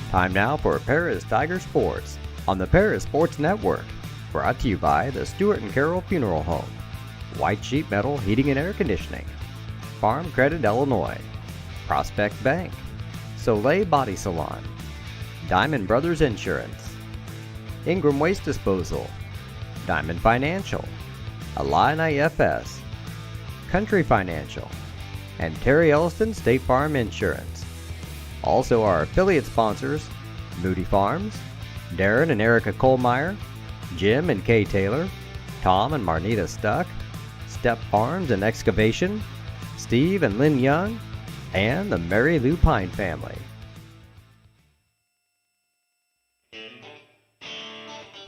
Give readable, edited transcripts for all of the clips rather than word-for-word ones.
Time now for Paris Tiger Sports on the Paris Sports Network. Brought to you by the Stewart and Carroll Funeral Home, White Sheet Metal Heating and Air Conditioning, Farm Credit Illinois, Prospect Bank, Soleil Body Salon, Diamond Brothers Insurance, Ingram Waste Disposal, Diamond Financial, Illini FS, Country Financial, and Terry Elliston State Farm Insurance. Also our affiliate sponsors, Moody Farms, Darren and Erica Kohlmeyer, Jim and Kay Taylor, Tom and Marnita Stuck, Step Farms and Excavation, Steve and Lynn Young, and the Mary Lou Pine family.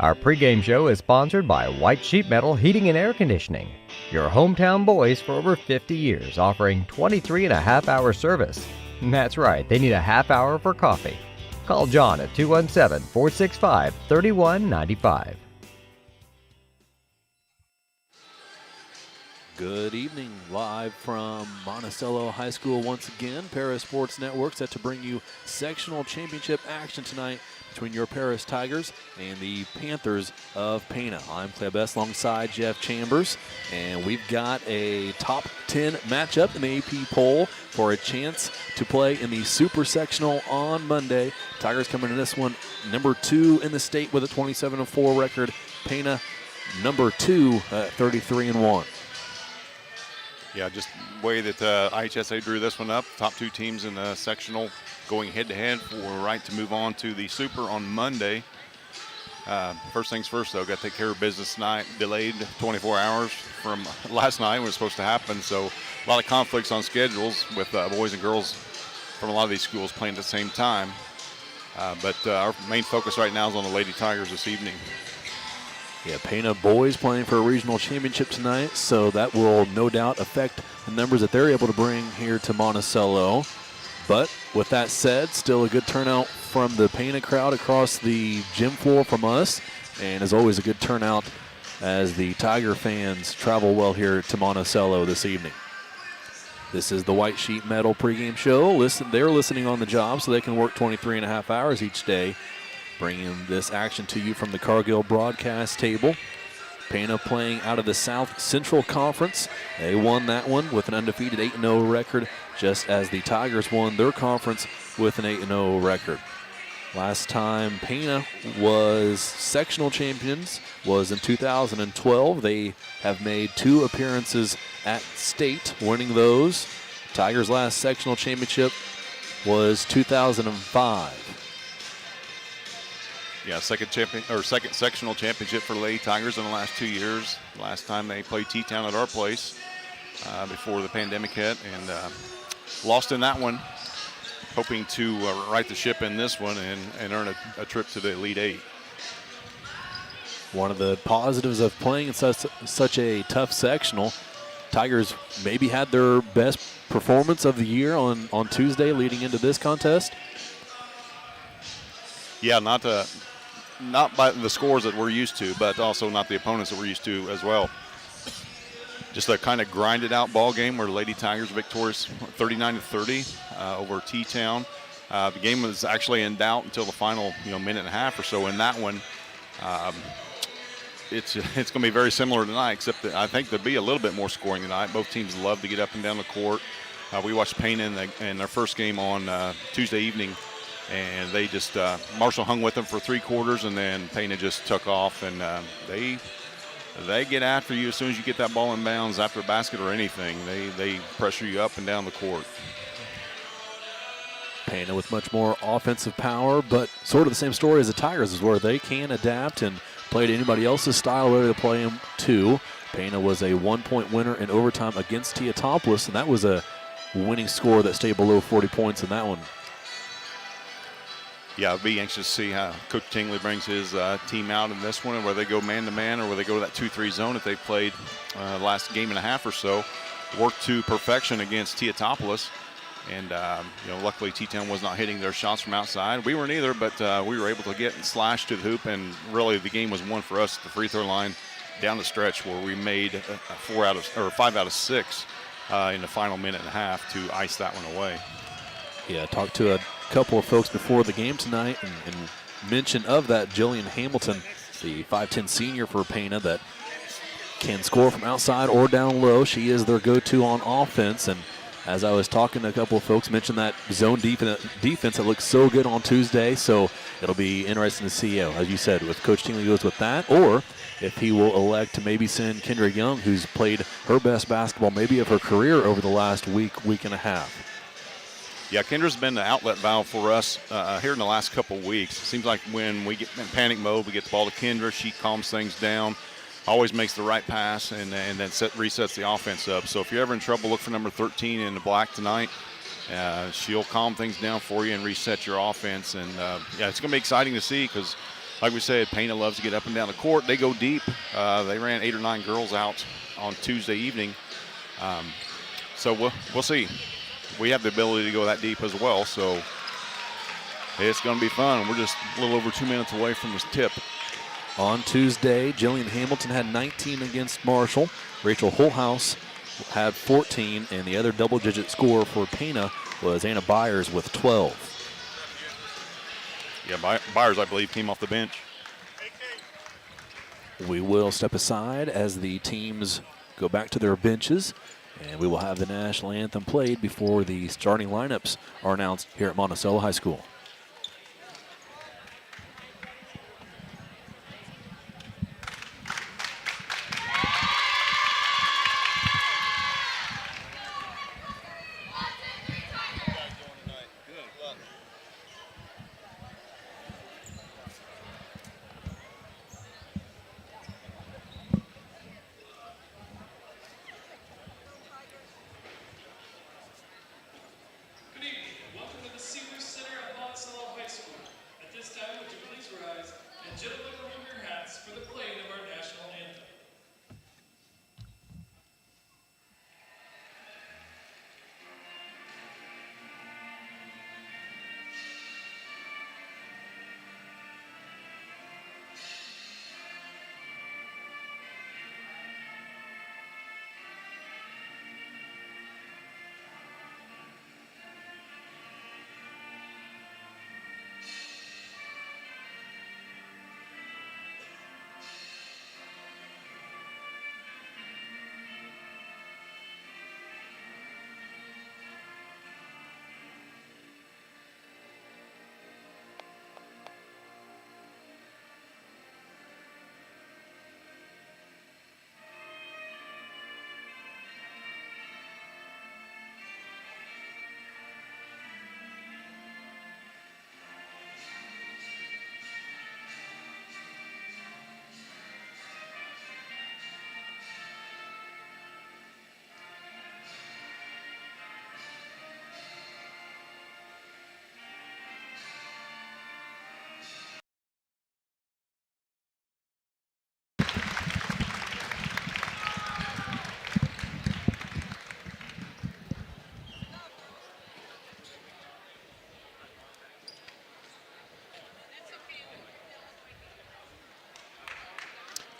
Our pregame show is sponsored by White Sheet Metal Heating and Air Conditioning, your hometown boys for over 50 years, offering 23.5-hour service. That's right, they need a half hour for coffee. Call John at 217-465-3195. Good evening, live from Monticello High School once again. Paris Sports Network set to bring you sectional championship action tonight between your Paris Tigers and the Panthers of Pana. I'm Clay Best alongside Jeff Chambers, and we've got a top 10 matchup in the AP poll for a chance to play in the Super Sectional on Monday. Tigers coming in this one number 2 in the state with a 27-4 record. Pana number 2 at 33-1. Yeah, just the way that IHSA drew this one up, top 2 teams in the sectional going head-to-head for right to move on to the Super on Monday. First things first, though, got to take care of business tonight. Delayed 24 hours from last night when it was supposed to happen, so a lot of conflicts on schedules with boys and girls from a lot of these schools playing at the same time. But our main focus right now is on the Lady Tigers this evening. Yeah, Pana boys playing for a regional championship tonight, so that will no doubt affect the numbers that they're able to bring here to Monticello. But with that said, still a good turnout from the Pana crowd across the gym floor from us, and as always a good turnout as the Tiger fans travel well here to Monticello this evening. This is the White Sheet Metal pregame show. They're listening on the job so they can work 23.5 hours each day, bringing this action to you from the Cargill broadcast table. Pana playing out of the South Central Conference. They won that one with an undefeated 8-0 record, just as the Tigers won their conference with an 8-0 record. Last time Pana was sectional champions was in 2012. They have made 2 appearances at state, winning those. Tigers' last sectional championship was 2005. Yeah, second sectional championship for the Lady Tigers in the last 2 years. Last time they played T-Town at our place before the pandemic hit, and lost in that one. Hoping to right the ship in this one and earn a trip to the Elite Eight. One of the positives of playing in such a tough sectional, Tigers maybe had their best performance of the year on Tuesday leading into this contest. Yeah, not by the scores that we're used to, but also not the opponents that we're used to as well. Just a kind of grinded out ball game where the Lady Tigers victorious 39-30 over T-Town. The game was actually in doubt until the final minute and a half or so in that one. It's going to be very similar tonight, except that I think there'll be a little bit more scoring tonight. Both teams love to get up and down the court. We watched Pana in their first game on Tuesday evening, and they just Marshall hung with them for 3 quarters, and then Pana just took off, and they get after you as soon as you get that ball in bounds after a basket or anything. They pressure you up and down the court. Pana with much more offensive power, but sort of the same story as the Tigers is where they can adapt and play to anybody else's style where they play them too. Pana was a 1-point winner in overtime against Teotopoulos, and that was a winning score that stayed below 40 points in that one. Yeah, I'll be anxious to see how Coach Tingley brings his team out in this one, whether they go man-to-man or whether they go to that 2-3 zone that they played last game and a half or so. Worked to perfection against Teotopoulos. And, luckily T-Town was not hitting their shots from outside. We weren't either, but we were able to get slashed to the hoop, and really the game was won for us at the free throw line down the stretch where we made 5 out of 6 in the final minute and a half to ice that one away. Yeah, talked to couple of folks before the game tonight and mention of that Jillian Hamilton, the 5'10 senior for Pana that can score from outside or down low. She is their go-to on offense. And as I was talking to a couple of folks, mentioned that zone defense that looks so good on Tuesday. So it'll be interesting to see, as you said, if Coach Tingley goes with that, or if he will elect to maybe send Kendra Young, who's played her best basketball maybe of her career over the last week and a half. Yeah, Kendra's been the outlet valve for us here in the last couple of weeks. It seems like when we get in panic mode, we get the ball to Kendra. She calms things down, always makes the right pass, and then resets the offense up. So if you're ever in trouble, look for number 13 in the black tonight. She'll calm things down for you and reset your offense. And, yeah, it's going to be exciting to see because, like we said, Pana loves to get up and down the court. They go deep. They ran 8 or 9 girls out on Tuesday evening. So we'll see. We have the ability to go that deep as well. So it's going to be fun. We're just a little over 2 minutes away from this tip. On Tuesday, Jillian Hamilton had 19 against Marshall. Rachel Holthouse had 14, and the other double-digit scorer for Pana was Anna Byers with 12. Yeah, Byers, I believe, came off the bench. We will step aside as the teams go back to their benches, and we will have the national anthem played before the starting lineups are announced here at Monticello High School.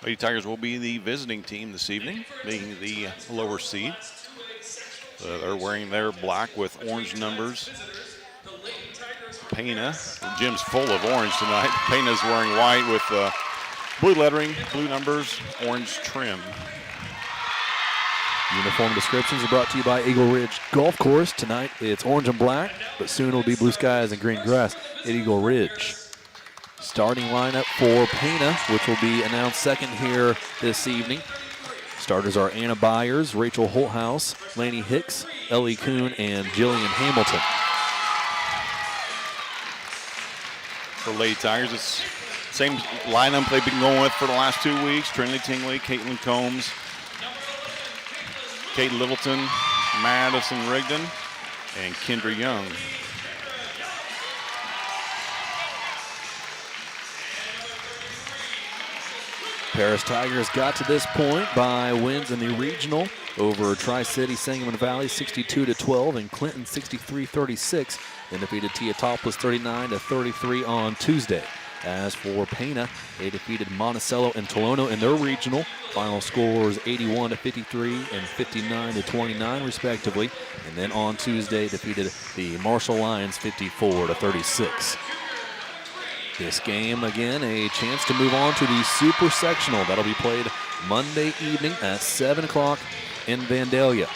Lady Tigers will be the visiting team this evening, being the lower seed. They're wearing their black with orange numbers. Pana, the gym's full of orange tonight. Pana's wearing white with blue lettering, blue numbers, orange trim. Uniform descriptions are brought to you by Eagle Ridge Golf Course. Tonight it's orange and black, but soon it'll be blue skies and green grass at Eagle Ridge. Starting lineup for Pana, which will be announced second here this evening. Starters are Anna Byers, Rachel Holthouse, Laney Hicks, Ellie Kuhn, and Jillian Hamilton. For Lady Tigers, it's the same lineup they've been going with for the last 2 weeks. Trinity Tingley, Caitlin Combs, Kate Littleton, Madison Rigdon, and Kendra Young. Paris Tigers got to this point by wins in the regional over Tri-City Sangamon Valley 62-12 and Clinton 63-36. Then defeated Teotopolis 39-33 on Tuesday. As for Pana, they defeated Monticello and Tolono in their regional. Final scores 81-53 and 59-29 respectively. And then on Tuesday defeated the Marshall Lions 54-36. This game, again, a chance to move on to the Super Sectional. That'll be played Monday evening at 7 o'clock in Vandalia.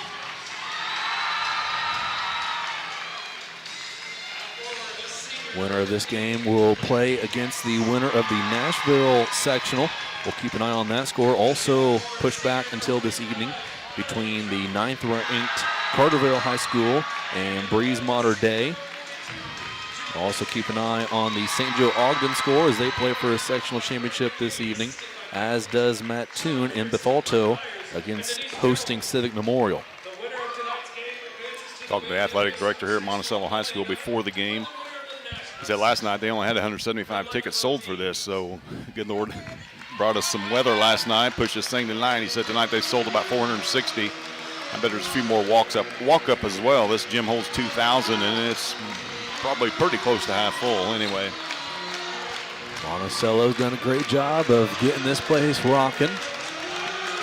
Winner of this game will play against the winner of the Nashville Sectional. We'll keep an eye on that score. Also pushed back until this evening between the 9th-ranked Carterville High School and Breeze Mater Day. Also keep an eye on the St. Joe Ogden score as they play for a sectional championship this evening, as does Matt Toon in Bethalto against hosting Civic Memorial. Talking to the athletic director here at Monticello High School before the game. He said last night they only had 175 tickets sold for this, so good Lord brought us some weather last night, pushed this thing to 9. He said tonight they sold about 460. I bet there's a few more walk-up as well. This gym holds 2,000, and it's probably pretty close to half full anyway. Monticello's done a great job of getting this place rocking.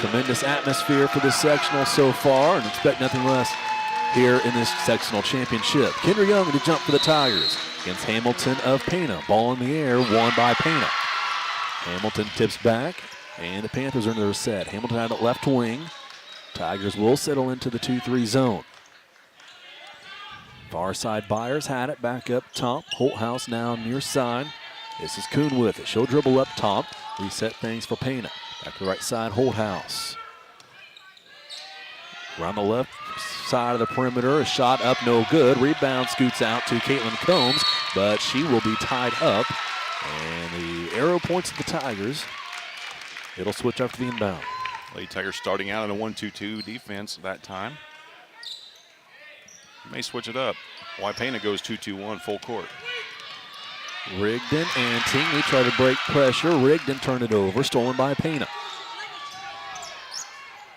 Tremendous atmosphere for this sectional so far, and expect nothing less here in this sectional championship. Kendra Young to jump for the Tigers against Hamilton of Pana. Ball in the air, won by Pana. Hamilton tips back, and the Panthers are in their set. Hamilton out at left wing. Tigers will settle into the 2-3 zone. Far side Byers had it back up top. Holthouse now near side. This is Kuhn with it. She'll dribble up top. Reset things for Pana. Back to the right side, Holthouse. Around the left side of the perimeter, a shot up, no good. Rebound scoots out to Caitlin Combs, but she will be tied up. And the arrow points at the Tigers. It'll switch after the inbound. Lady Tigers starting out in a 1-2-2 defense that time. May switch it up. Pana goes 2-2-1 full court. Rigdon and Tingley try to break pressure. Rigdon turned it over, stolen by Pana.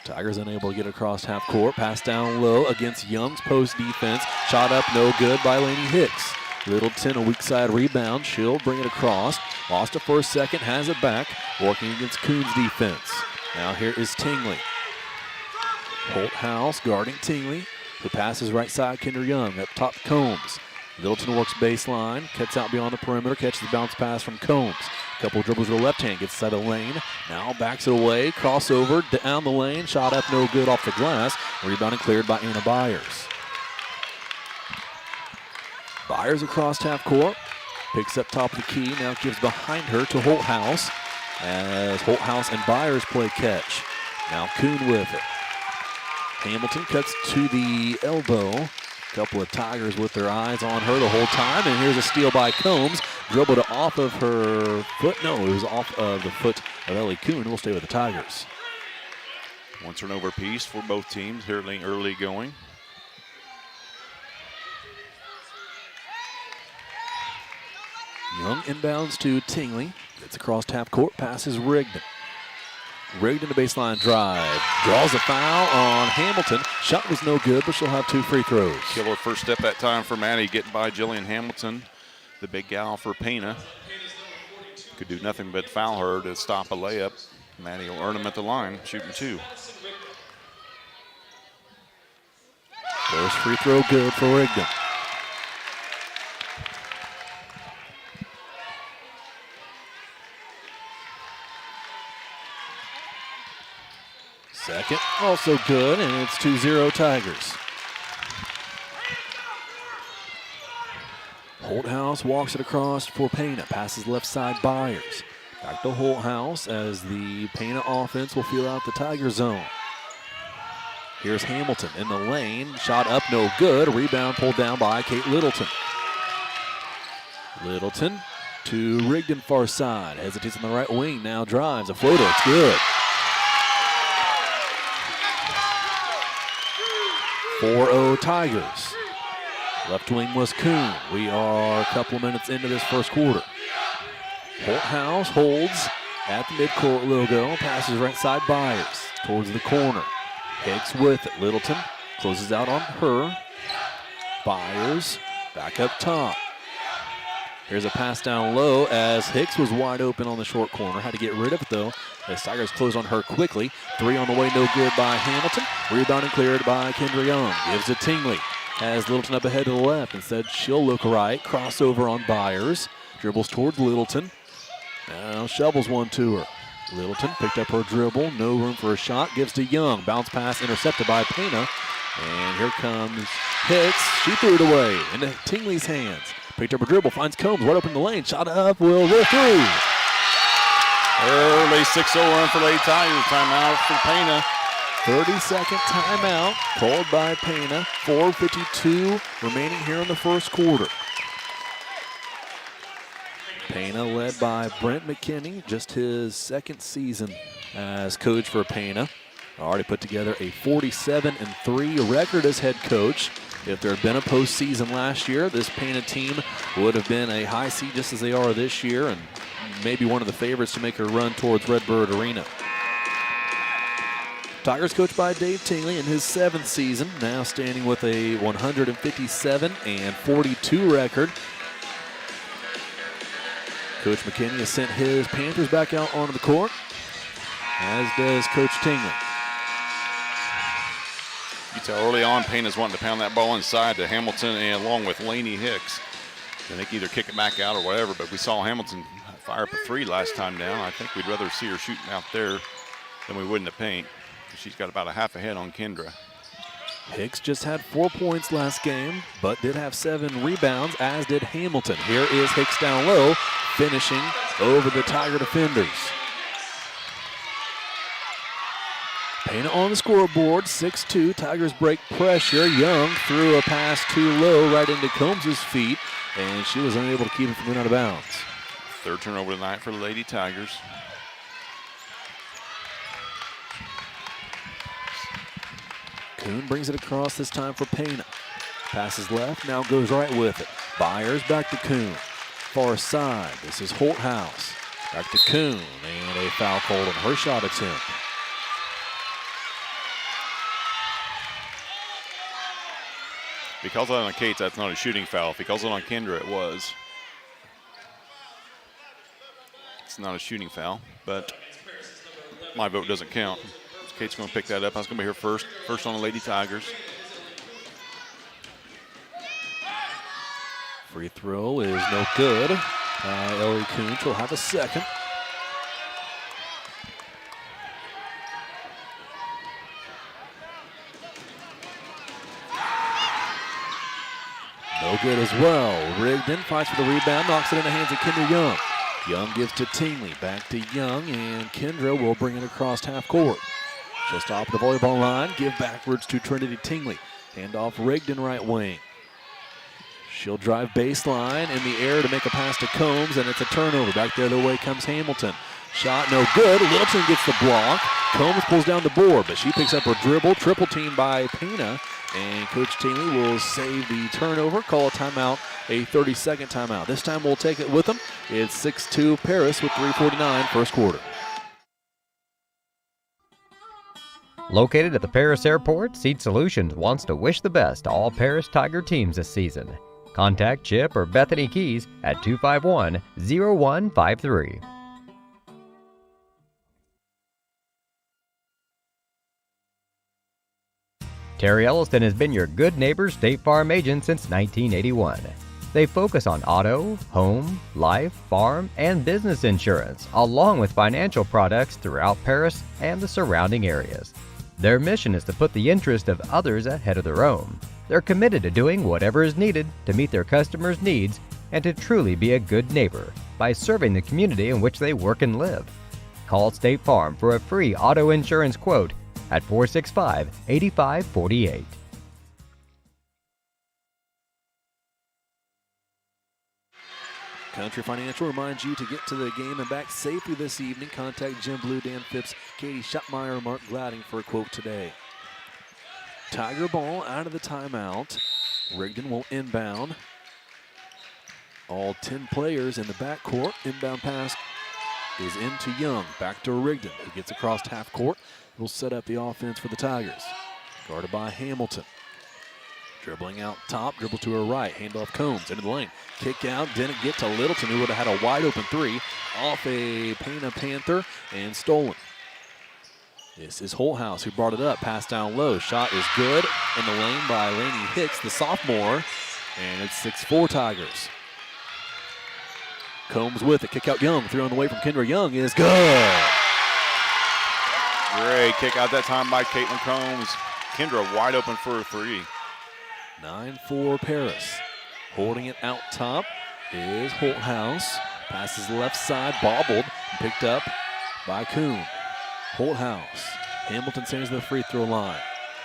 Tigers unable to get across half court. Pass down low against Young's post defense. Shot up, no good by Lainey Hicks. Littleton, a weak side rebound. She'll bring it across. Lost it for a second, has it back. Working against Kuhn's defense. Now here is Tingley. Holthouse guarding Tingley, who passes right side, Kendra Young. Up top, Combs. Littleton works baseline, cuts out beyond the perimeter, catches the bounce pass from Combs. Couple of dribbles with the left hand, gets inside the lane. Now backs it away, crossover down the lane. Shot up, no good off the glass. Rebounding cleared by Anna Byers. Byers across half court. Picks up top of the key, now gives behind her to Holthouse. As Holthouse and Byers play catch. Now Kuhn with it. Hamilton cuts to the elbow. Couple of Tigers with their eyes on her the whole time. And here's a steal by Combs. Dribbled off of her foot. No, it was off of the foot of Ellie Kuhn. We'll stay with the Tigers. One turnover piece for both teams here early going. Young inbounds to Tingley. Gets across half court. Passes Rigdon. Rigdon to baseline drive. Draws a foul on Hamilton. Shot was no good, but she'll have 2 free throws. Killer first step that time for Maddie, getting by Jillian Hamilton, the big gal for Pana. Could do nothing but foul her to stop a layup. Maddie will earn them at the line, shooting 2. First free throw good for Rigdon. Second, also good, and it's 2-0 Tigers. Holthouse walks it across for Pana. Passes left side Byers. Back to Holthouse as the Pana offense will feel out the Tiger zone. Here's Hamilton in the lane. Shot up, no good. Rebound pulled down by Kate Littleton. Littleton to Rigdon far side. Hesitates on the right wing, now drives. A floater, it's good. 4-0 Tigers. Left wing was Kuhn. We are a couple of minutes into this first quarter. Holthouse holds at the midcourt logo. Passes right side Byers towards the corner. Hicks with it. Littleton closes out on her. Byers back up top. Here's a pass down low as Hicks was wide open on the short corner. Had to get rid of it, though, as Tigers close on her quickly. 3 on the way, no good by Hamilton. Rebound and cleared by Kendra Young. Gives to Tingley. Has Littleton up ahead to the left. Instead, she'll look right. Crossover on Byers. Dribbles towards Littleton. Now shovels one to her. Littleton picked up her dribble. No room for a shot. Gives to Young. Bounce pass intercepted by Pana. And here comes Hicks. She threw it away into Tingley's hands. Picked up a dribble, finds Combs right up in the lane. Shot up, will roll through. Early 6-0 run for Lady Tigers. Timeout for Pana. 30-second timeout called by Pana. 4:52 remaining here in the first quarter. Pana led by Brent McKinney, just his second season as coach for Pana. Already put together a 47-3 record as head coach. If there had been a postseason last year, this Pana team would have been a high seed just as they are this year, and maybe one of the favorites to make a run towards Redbird Arena. Tigers coached by Dave Tingley in his 7th season, now standing with a 157-42 record. Coach McKinney has sent his Panthers back out onto the court, as does Coach Tingley. You tell early on, Payne's wanting to pound that ball inside to Hamilton and along with Laney Hicks. And they can either kick it back out or whatever, but we saw Hamilton fire up a 3 last time down. I think we'd rather see her shooting out there than we would in the paint. She's got about a half a head on Kendra. Hicks just had 4 points last game, but did have 7 rebounds, as did Hamilton. Here is Hicks down low, finishing over the Tiger defenders. Pana on the scoreboard, 6-2. Tigers break pressure. Young threw a pass too low right into Combs' feet, and she was unable to keep it from going out of bounds. 3rd turnover tonight for the Lady Tigers. Kuhn brings it across this time for Pana. Passes left, now goes right with it. Byers back to Kuhn. Far side, this is Holthouse. Back to Kuhn, and a foul called on her shot attempt. If he calls it on Kate, that's not a shooting foul. If he calls it on Kendra, it was. It's not a shooting foul, but my vote doesn't count. Kate's going to pick that up. I was going to be here first. First on the Lady Tigers. Free throw is no good. Ellie Kuhn will have a second. No good as well. Rigdon fights for the rebound, knocks it in the hands of Kendra Young. Young gives to Tingley, back to Young, and Kendra will bring it across half court. Just off the volleyball line, give backwards to Trinity Tingley. Hand off Rigdon right wing. She'll drive baseline in the air to make a pass to Combs, and it's a turnover. Back the other way comes Hamilton. Shot no good. Littleton gets the block. Combs pulls down the board, but she picks up her dribble. Triple team by Pana. And Coach Tingley will save the turnover, call a timeout, a 30-second timeout. This time we'll take it with them. It's 6-2 Paris with 3:49 first quarter. Located at the Paris Airport, Seat Solutions wants to wish the best to all Paris Tiger teams this season. Contact Chip or Bethany Keys at 251-0153. Terry Elliston has been your good neighbor State Farm agent since 1981. They focus on auto, home, life, farm, and business insurance, along with financial products throughout Paris and the surrounding areas. Their mission is to put the interest of others ahead of their own. They're committed to doing whatever is needed to meet their customers' needs and to truly be a good neighbor by serving the community in which they work and live. Call State Farm for a free auto insurance quote at 465-8548. Country Financial reminds you to get to the game and back safely this evening. Contact Jim Blue, Dan Phipps, Katie Schottmeyer, Mark Gladding for a quote today. Tiger ball out of the timeout. Rigdon will inbound. All 10 players in the backcourt. Inbound pass is into Young. Back to Rigdon, who gets across half court. Will set up the offense for the Tigers. Guarded by Hamilton. Dribbling out top, dribble to her right, handoff Combs into the lane. Kick out, didn't get to Littleton, who would have had a wide open three off a Pana Panther and stolen. This is Holthouse who brought it up, pass down low. Shot is good in the lane by Lainey Hicks, the sophomore, and it's 6-4 Tigers. Combs with it, kick out Young, thrown away from Kendra Young is good. Great kick out that time by Caitlin Combs. Kendra wide open for a three. 9-4 Paris. Holding it out top is Holthouse. Passes left side, bobbled, picked up by Kuhn. Holthouse. Hamilton stands to the free throw line.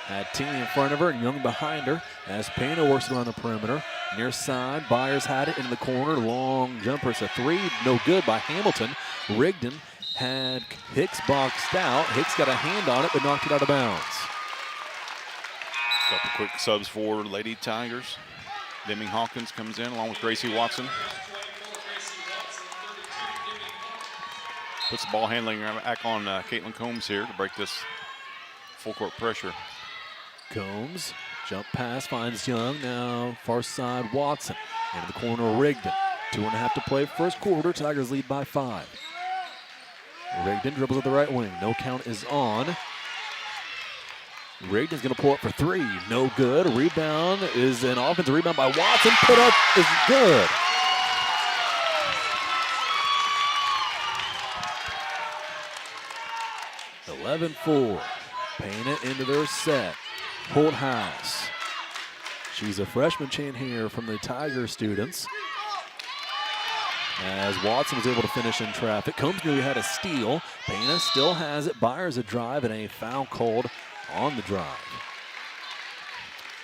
Had Tingley in front of her and Young behind her as Pana works around the perimeter. Near side, Byers had it into the corner. Long jumper, it's a three, no good by Hamilton. Rigdon had Hicks boxed out. Hicks got a hand on it but knocked it out of bounds. Couple quick subs for Lady Tigers. Deming Hawkins comes in along with Gracie Watson. Puts the ball handling back on Caitlin Combs here to break this full court pressure. Combs, jump pass, finds Young. Now far side Watson. Into the corner Rigdon. 2.5 to play first quarter. Tigers lead by 5. Rigdon dribbles at the right wing. No count is on. Rigdon's going to pull up for three. No good. Rebound is an offensive rebound by Watson. Put up is good. (11-4). Pana into their set. Holthouse. She's a freshman chant here from the Tiger students. As Watson was able to finish in traffic. Combs nearly had a steal. Pana still has it. Byers a drive and a foul called on the drive.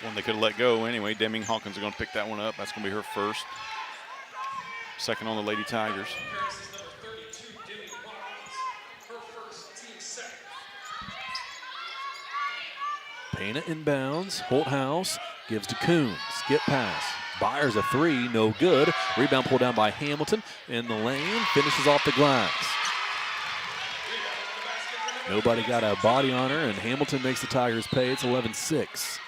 One they could have let go anyway. Deming Hawkins are going to pick that one up. That's going to be her first. Second on the Lady Tigers. Pana inbounds. Holthouse gives to Kuhn. Skip pass. Byers a three, no good. Rebound pulled down by Hamilton in the lane. Finishes off the glass. Nobody got a body on her, and Hamilton makes the Tigers pay. It's 11-6.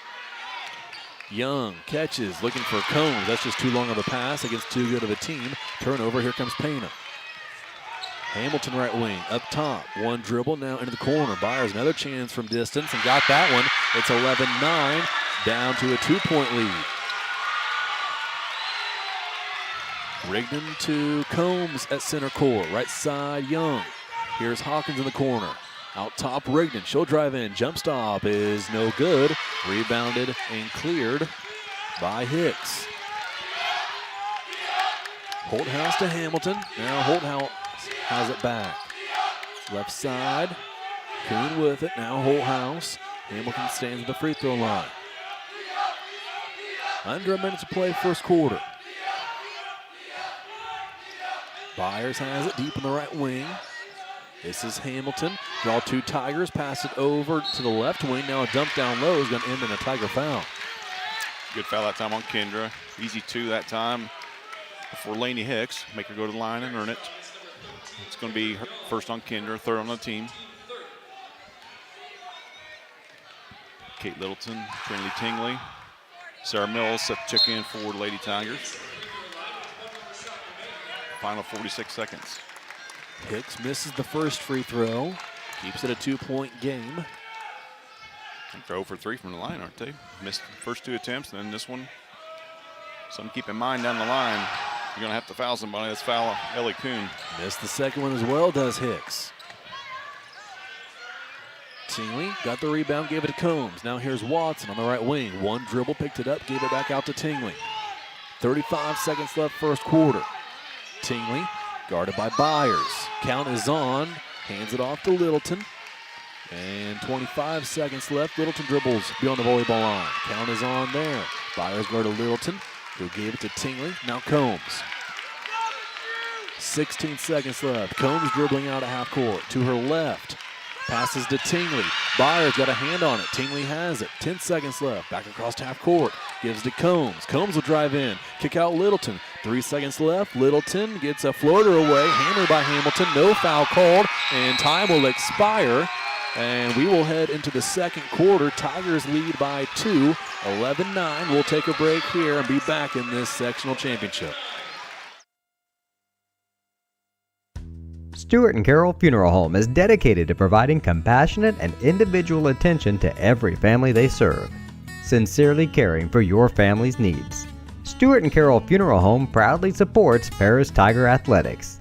Young catches, looking for Combs. That's just too long of a pass against too good of a team. Turnover, here comes Pana. Hamilton right wing, up top. One dribble, now into the corner. Byers another chance from distance and got that one. It's 11-9, down to a 2-point lead. Rigdon to Combs at center court. Right side, Young. Here's Hawkins in the corner. Out top, Rigdon. She'll drive in. Jump stop is no good. Rebounded and cleared by Hicks. Holthouse to Hamilton. Now Holthouse has it back. Left side. Kuhn with it. Now Holthouse. Hamilton stands at the free throw line. Under a minute to play first quarter. Byers has it deep in the right wing. This is Hamilton. Draw two Tigers. Pass it over to the left wing. Now a dump down low is going to end in a Tiger foul. Good foul that time on Kendra. Easy two that time for Lainey Hicks. Make her go to the line and earn it. It's going to be her first on Kendra, third on the team. Kate Littleton, Trinity Tingley. Sarah Mills set the check in for the Lady Tigers. Final 46 seconds. Hicks misses the first free throw. Keeps it a 2-point game. I think they're 0 for 3 from the line, aren't they? Missed the first two attempts, and then this one. Something to keep in mind down the line. You're going to have to foul somebody. That's foul Ellie Kuhn. Missed the second one as well, does Hicks. Tingley got the rebound, gave it to Combs. Now here's Watson on the right wing. One dribble, picked it up, gave it back out to Tingley. 35 seconds left first quarter. Tingley guarded by Byers. Count is on. Hands it off to Littleton. And 25 seconds left. Littleton dribbles beyond the volleyball line. Count is on there. Byers guarded Littleton, who gave it to Tingley. Now Combs. 16 seconds left. Combs dribbling out at half court. To her left. Passes to Tingley. Byers got a hand on it. Tingley has it. 10 seconds left. Back across half court. Gives to Combs. Combs will drive in. Kick out Littleton. 3 seconds left. Littleton gets a floater away. Hammered by Hamilton. No foul called. And time will expire And we will head into the second quarter. Tigers lead by 2, 11-9. We'll take a break here and be back in this sectional championship. Stewart and Carroll Funeral Home is dedicated to providing compassionate and individual attention to every family they serve, sincerely caring for your family's needs. Stewart and Carroll Funeral Home proudly supports Paris Tiger Athletics.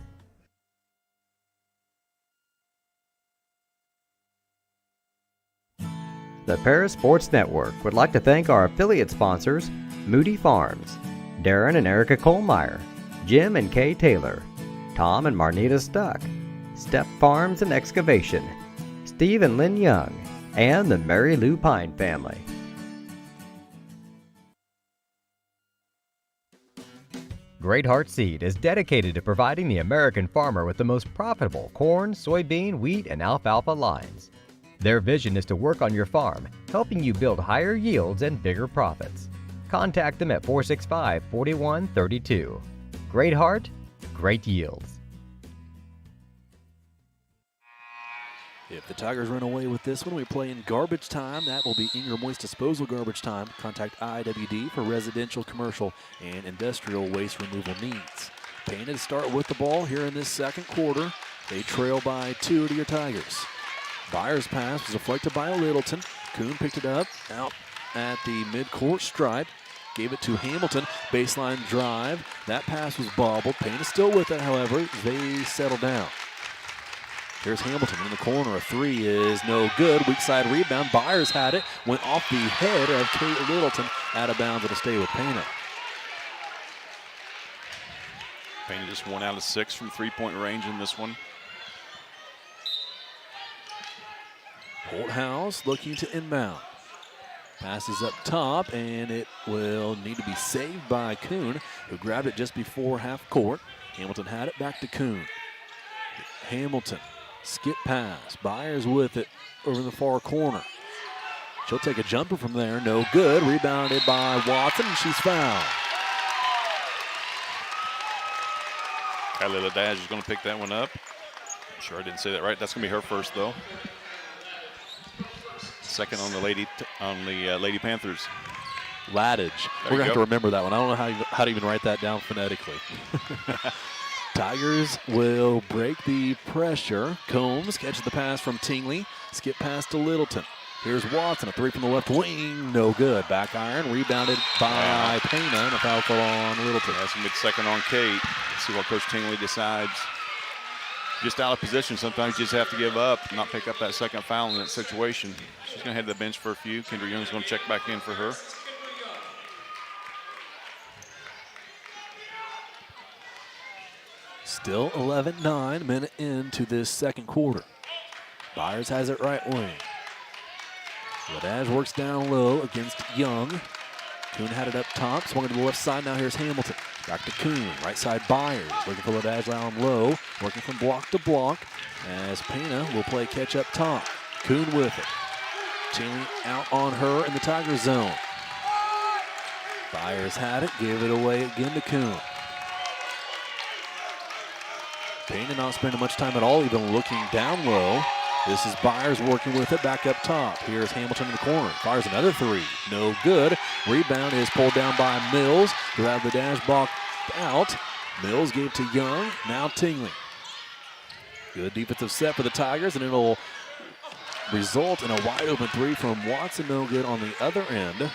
The Paris Sports Network would like to thank our affiliate sponsors, Moody Farms, Darren and Erica Kohlmeyer, Jim and Kay Taylor, Tom and Marnita Stuck, Step Farms and Excavation, Steve and Lynn Young, and the Mary Lou Pine family. Great Heart Seed is dedicated to providing the American farmer with the most profitable corn, soybean, wheat, and alfalfa lines. Their vision is to work on your farm, helping you build higher yields and bigger profits. Contact them at 465-4132. Great Heart, great yields. If the Tigers run away with this one, we play in garbage time. That will be Ingram Waste Disposal garbage time. Contact IWD for residential, commercial, and industrial waste removal needs. Pana to start with the ball here in this second quarter. They trail by 2 to your Tigers. Byers' pass was deflected by Littleton. Kuhn picked it up out at the midcourt stripe. Gave it to Hamilton. Baseline drive. That pass was bobbled. Payne is still with it, however. They settle down. Here's Hamilton in the corner. A three is no good. Weak side rebound. Byers had it. Went off the head of Kate Littleton. Out of bounds. It'll stay with Payne. Payne just 1 out of 6 from three-point range in this one. Holthouse looking to inbound. Passes up top, and it will need to be saved by Kuhn, who grabbed it just before half court. Hamilton had it back to Kuhn. Hamilton, skip pass. Byers with it over in the far corner. She'll take a jumper from there, no good. Rebounded by Watson, and she's fouled. Kylie Ladage is going to pick that one up. I'm sure I didn't say that right. That's going to be her first, though. Second on the Lady Panthers. Ladage. We're going to have to remember that one. I don't know how to even write that down phonetically. Tigers will break the pressure. Combs catches the pass from Tingley. Skip pass to Littleton. Here's Watson, a three from the left wing. No good. Back iron. Rebounded by Pana, and a foul call on Littleton. That's a mid-second on Kate. Let's see what Coach Tingley decides. Just out of position. Sometimes you just have to give up, not pick up that second foul in that situation. She's going to head to the bench for a few. Kendra Young's going to check back in for her. Still 11-9, minute into this second quarter. Byers has it right wing. Ladage works down low against Young. Kuhn had it up top, swung it to the left side. Now here's Hamilton. Back to Kuhn, right side Byers. Looking for Ladage down low, working from block to block as Pana will play catch up top. Kuhn with it. Tingley out on her in the Tiger zone. Byers had it, gave it away again to Kuhn. Pana not spending much time at all, even looking down low. This is Byers working with it back up top. Here's Hamilton in the corner. Fires another three. No good. Rebound is pulled down by Mills, who had the dash block out. Mills gave to Young. Now Tingley. Good defensive set for the Tigers, and it'll result in a wide open three from Watson. No good on the other end.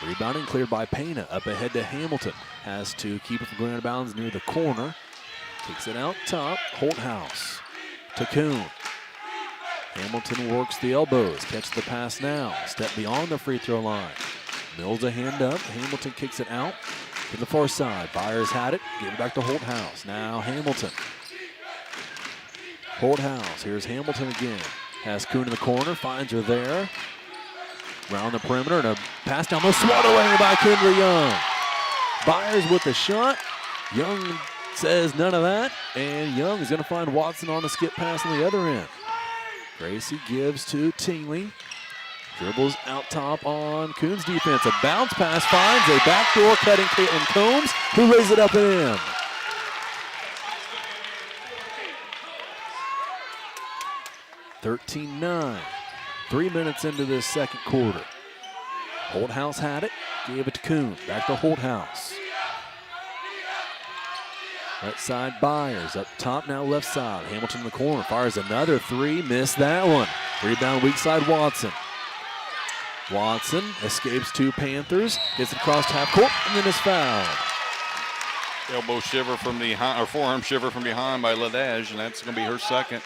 Rebounding cleared by Pana. Up ahead to Hamilton. Has to keep it from going out of bounds near the corner. Takes it out top. Holthouse to Kuhn. Hamilton works the elbows. Catches the pass now. Step beyond the free throw line. Mills a hand up. Hamilton kicks it out to the far side. Byers had it. Give it back to Holthouse. Now Hamilton. Holthouse. Here's Hamilton again. Has Kuhn in the corner. Finds her there. Round the perimeter. And a pass down low. Swat away by Kendra Young. Byers with the shot. Young says none of that. And Young is going to find Watson on the skip pass on the other end. Gracie gives to Tingley. Dribbles out top on Kuhn's defense. A bounce pass finds a backdoor cutting Caitlin Combs, who lays it up and in. (13-9). 3 minutes into this second quarter. Holthouse had it, gave it to Kuhn. Back to Holthouse. Right side Byers, up top now left side. Hamilton in the corner, fires another three, missed that one. Rebound weak side Watson. Watson escapes two Panthers, gets it across half court, and then is fouled. Elbow shiver from behind, or forearm shiver from behind by Ladage, and that's going to be her second.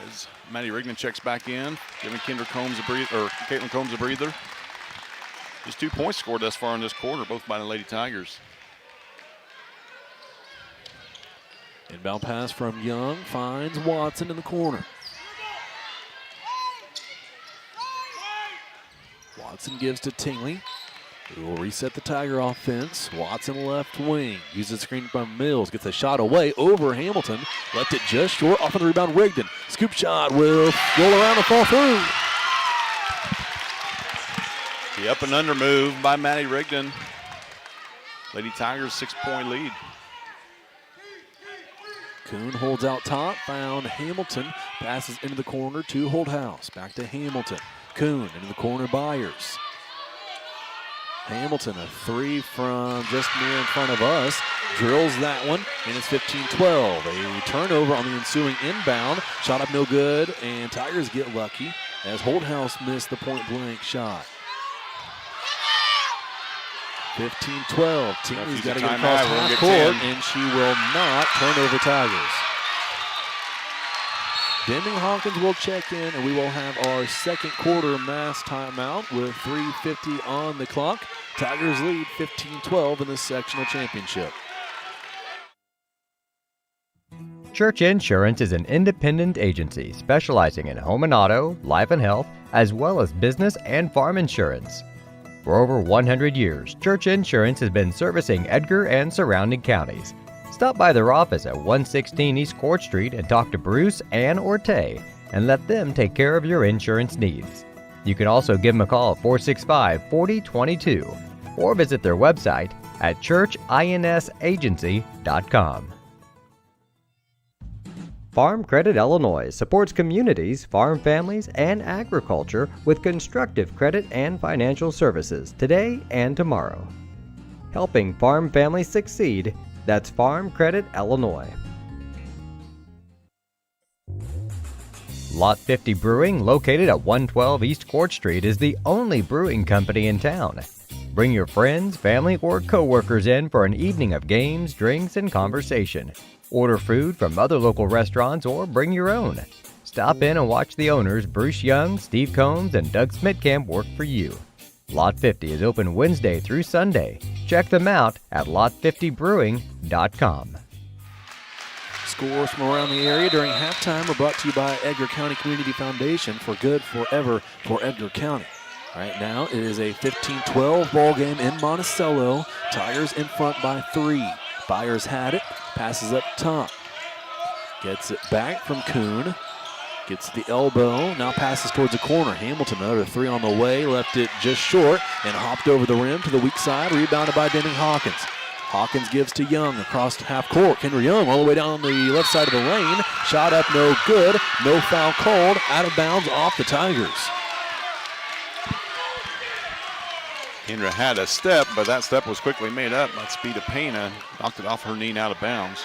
As Maddie Rigdon checks back in, giving Caitlin Combs a breather. Just 2 points scored thus far in this quarter, both by the Lady Tigers. Inbound pass from Young, finds Watson in the corner. Watson gives to Tingley, who will reset the Tiger offense. Watson left wing, uses the screen from Mills, gets a shot away over Hamilton, left it just short, off of the rebound Rigdon. Scoop shot will roll around and fall through. The up and under move by Maddie Rigdon. Lady Tigers 6-point lead. Kuhn holds out top, found Hamilton, passes into the corner to Holthouse. Back to Hamilton. Kuhn into the corner, Byers. Hamilton, a three from just near in front of us, drills that one, and it's 15-12. A turnover on the ensuing inbound. Shot up no good, and Tigers get lucky as Holthouse missed the point-blank shot. 15-12. Tingley's got to get across half court, and she will not turn over Tigers. Deming Hawkins will check in, and we will have our second quarter mass timeout with 3:50 on the clock. Tigers lead 15-12 in the sectional championship. Church Insurance is an independent agency specializing in home and auto, life and health, as well as business and farm insurance. For over 100 years, Church Insurance has been servicing Edgar and surrounding counties. Stop by their office at 116 East Court Street and talk to Bruce, Ann, or Tay, and let them take care of your insurance needs. You can also give them a call at 465-4022 or visit their website at churchinsagency.com. Farm Credit Illinois supports communities, farm families, and agriculture with constructive credit and financial services today and tomorrow. Helping farm families succeed, that's Farm Credit Illinois. Lot 50 Brewing, located at 112 East Court Street, is the only brewing company in town. Bring your friends, family, or co-workers in for an evening of games, drinks, and conversation. Order food from other local restaurants or bring your own. Stop in and watch the owners, Bruce Young, Steve Combs, and Doug Smitkamp, work for you. Lot 50 is open Wednesday through Sunday. Check them out at lot50brewing.com. Scores from around the area during halftime are brought to you by Edgar County Community Foundation, for good forever for Edgar County. Right now it is a 15-12 ball game in Monticello. Tigers in front by 3. Byers had it, passes up top. Gets it back from Kuhn. Gets the elbow, now passes towards the corner. Hamilton, another three on the way, left it just short and hopped over the rim to the weak side, rebounded by Deming Hawkins. Hawkins gives to Young across half court. Kendra Young all the way down on the left side of the lane. Shot up, no good. No foul called. Out of bounds off the Tigers. Kendra had a step, but that step was quickly made up by speed of Pana. Knocked it off her knee and out of bounds.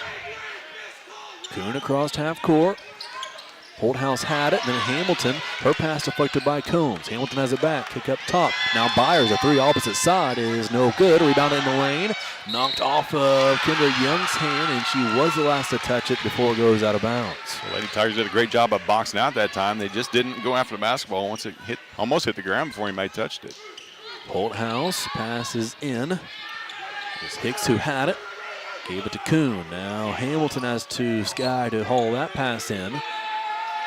Kuhn across half court. Holthouse had it, and then Hamilton, her pass deflected by Combs. Hamilton has it back, kick up top. Now Byers, a three opposite side, is no good. Rebounded in the lane, knocked off of Kendra Young's hand, and she was the last to touch it before it goes out of bounds. The Lady Tigers did a great job of boxing out that time. They just didn't go after the basketball once it almost hit the ground before anybody touched it. Holthouse passes in. It's Hicks who had it, gave it to Kuhn. Now Hamilton has to Sky to haul that pass in.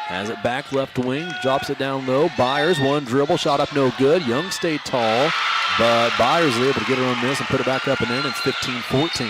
Has it back left wing, drops it down low. Byers, one dribble, shot up no good. Young stayed tall, but Byers is able to get her on this and put it back up and in. It's 15-14.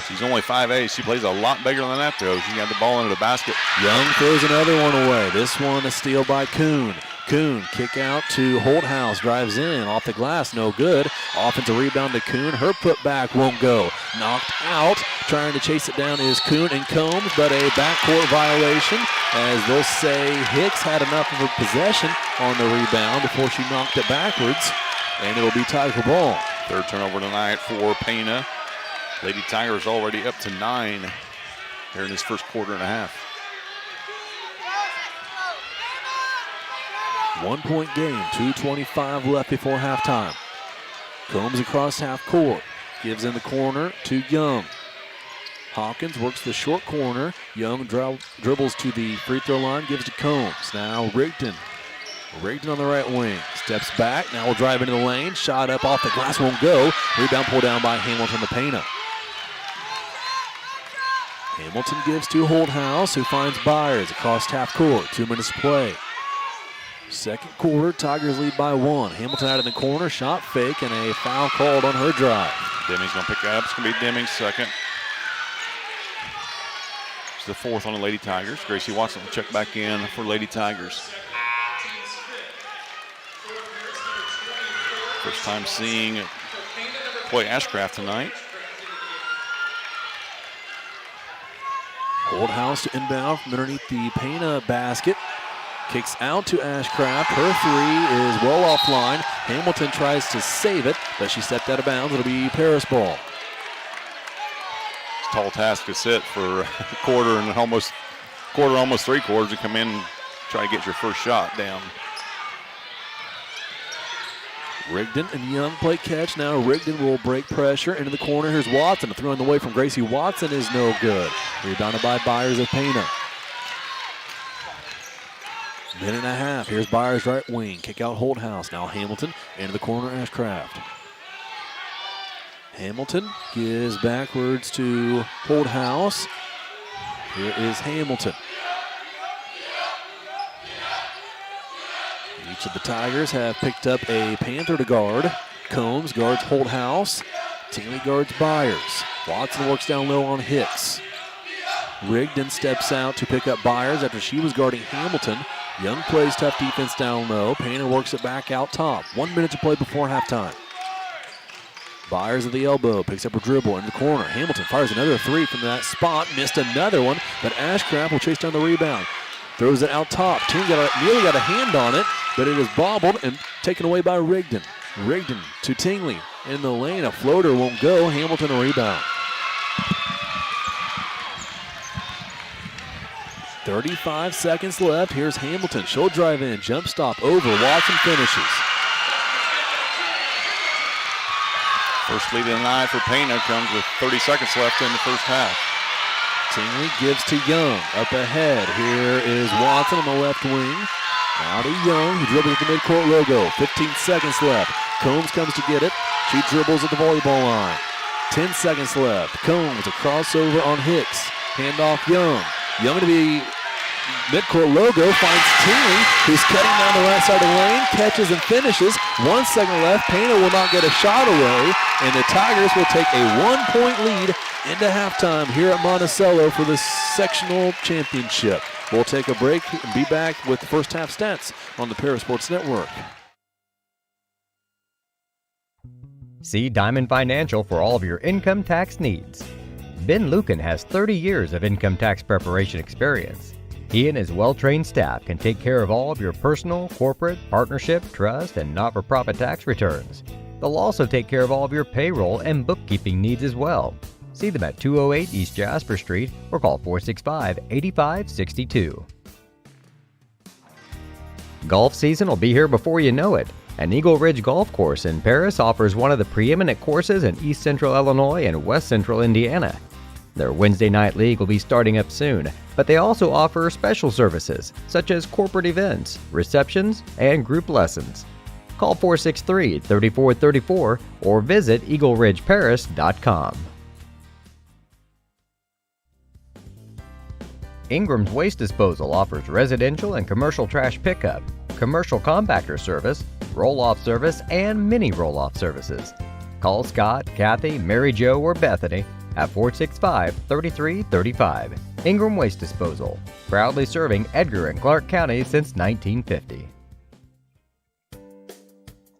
She's only 5'8". She plays a lot bigger than that, though. She got the ball into the basket. Young throws another one away. This one a steal by Kuhn. Kuhn kick out to Holthouse, drives in, off the glass, no good. Offensive rebound to Kuhn. Her putback won't go. Knocked out. Trying to chase it down is Kuhn and Combs, but a backcourt violation, as they'll say Hicks had enough of a possession on the rebound before she knocked it backwards, and it'll be Tiger ball. Third turnover tonight for Pana. Lady Tigers already up to 9 here in this first quarter and a half. 1 point game, 2:25 left before halftime. Combs across half court, gives in the corner to Young. Hawkins works the short corner. Young dribbles to the free throw line, gives to Combs. Now Rigdon. Rigdon on the right wing, steps back, now will drive into the lane. Shot up off the glass, won't go. Rebound pulled down by Hamilton to Pana. Hamilton gives to Holthouse, who finds Byers across half court. 2 minutes to play. Second quarter, Tigers lead by 1. Hamilton out in the corner, shot fake, and a foul called on her drive. Deming's going to pick that up. It's going to be Deming's second. It's the fourth on the Lady Tigers. Gracie Watson will check back in for Lady Tigers. First time seeing play Ashcraft tonight. Holthouse to inbound from underneath the Pana basket. Kicks out to Ashcraft. Her three is well offline. Hamilton tries to save it, but she stepped out of bounds. It'll be Paris ball. It's a tall task to sit for a quarter and almost 3 quarters to come in and try to get your first shot down. Rigdon and Young play catch. Now Rigdon will break pressure into the corner. Here's Watson. A throw on the way from Gracie Watson is no good. Rebounded by Byers of Pana. Minute and a half. Here's Byers right wing. Kick out Holthouse. Now Hamilton into the corner. Ashcraft. Hamilton gives backwards to Holthouse. Here is Hamilton. Each of the Tigers have picked up a Panther to guard. Combs guards Holthouse. Tingley guards Byers. Watson works down low on Hicks. Rigdon steps out to pick up Byers after she was guarding Hamilton. Young plays tough defense down low. Painter works it back out top. 1 minute to play before halftime. Byers at the elbow, picks up a dribble in the corner. Hamilton fires another three from that spot. Missed another one, but Ashcraft will chase down the rebound. Throws it out top. Nearly got a hand on it, but it is bobbled and taken away by Rigdon. Rigdon to Tingley in the lane. A floater won't go. Hamilton a rebound. 35 seconds left. Here's Hamilton. She'll drive in. Jump stop over. Watson finishes. First lead of the night for Pana comes with 30 seconds left in the first half. Tingley gives to Young. Up ahead. Here is Watson on the left wing. Now to Young. He dribbles at the midcourt logo. 15 seconds left. Combs comes to get it. She dribbles at the volleyball line. 10 seconds left. Combs, a crossover on Hicks. Handoff Young. Young to the midcourt logo, finds Tingley, who's cutting down the right side of the lane, catches and finishes. 1 second left. Pana will not get a shot away, and the Tigers will take a 1-point lead into halftime here at Monticello for the sectional championship. We'll take a break and be back with the first half stats on the Para Sports Network. See Diamond Financial for all of your income tax needs. Ben Lucan has 30 years of income tax preparation experience. He and his well-trained staff can take care of all of your personal, corporate, partnership, trust, and not-for-profit tax returns. They'll also take care of all of your payroll and bookkeeping needs as well. See them at 208 East Jasper Street or call 465-8562. Golf season will be here before you know it. And Eagle Ridge Golf Course in Paris offers one of the preeminent courses in East Central Illinois and West Central Indiana. Their Wednesday night league will be starting up soon, but they also offer special services such as corporate events, receptions, and group lessons. Call 463-3434 or visit eagleridgeparis.com. Ingram's Waste Disposal offers residential and commercial trash pickup, commercial compactor service, roll-off service, and mini roll-off services. Call Scott, Kathy, Mary Jo, or Bethany at 465-3335. Ingram Waste Disposal, proudly serving Edgar and Clark County since 1950.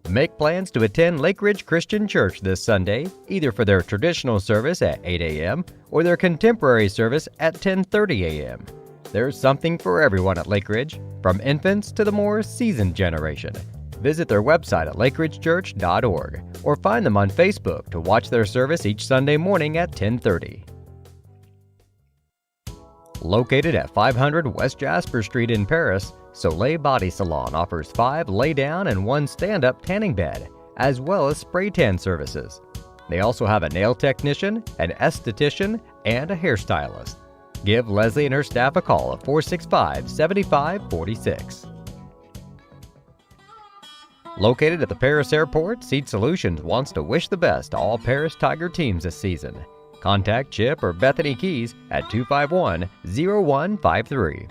Make plans to attend Lake Ridge Christian Church this Sunday, either for their traditional service at 8 a.m. or their contemporary service at 10:30 a.m. There's something for everyone at Lake Ridge, from infants to the more seasoned generation. Visit their website at lakeridgechurch.org or find them on Facebook to watch their service each Sunday morning at 10:30. Located at 500 West Jasper Street in Paris, Soleil Body Salon offers 5 lay-down and 1 stand-up tanning bed, as well as spray tan services. They also have a nail technician, an esthetician, and a hairstylist. Give Leslie and her staff a call at 465-7546. Located at the Paris Airport, Seat Solutions wants to wish the best to all Paris Tiger teams this season. Contact Chip or Bethany Keys at 251-0153.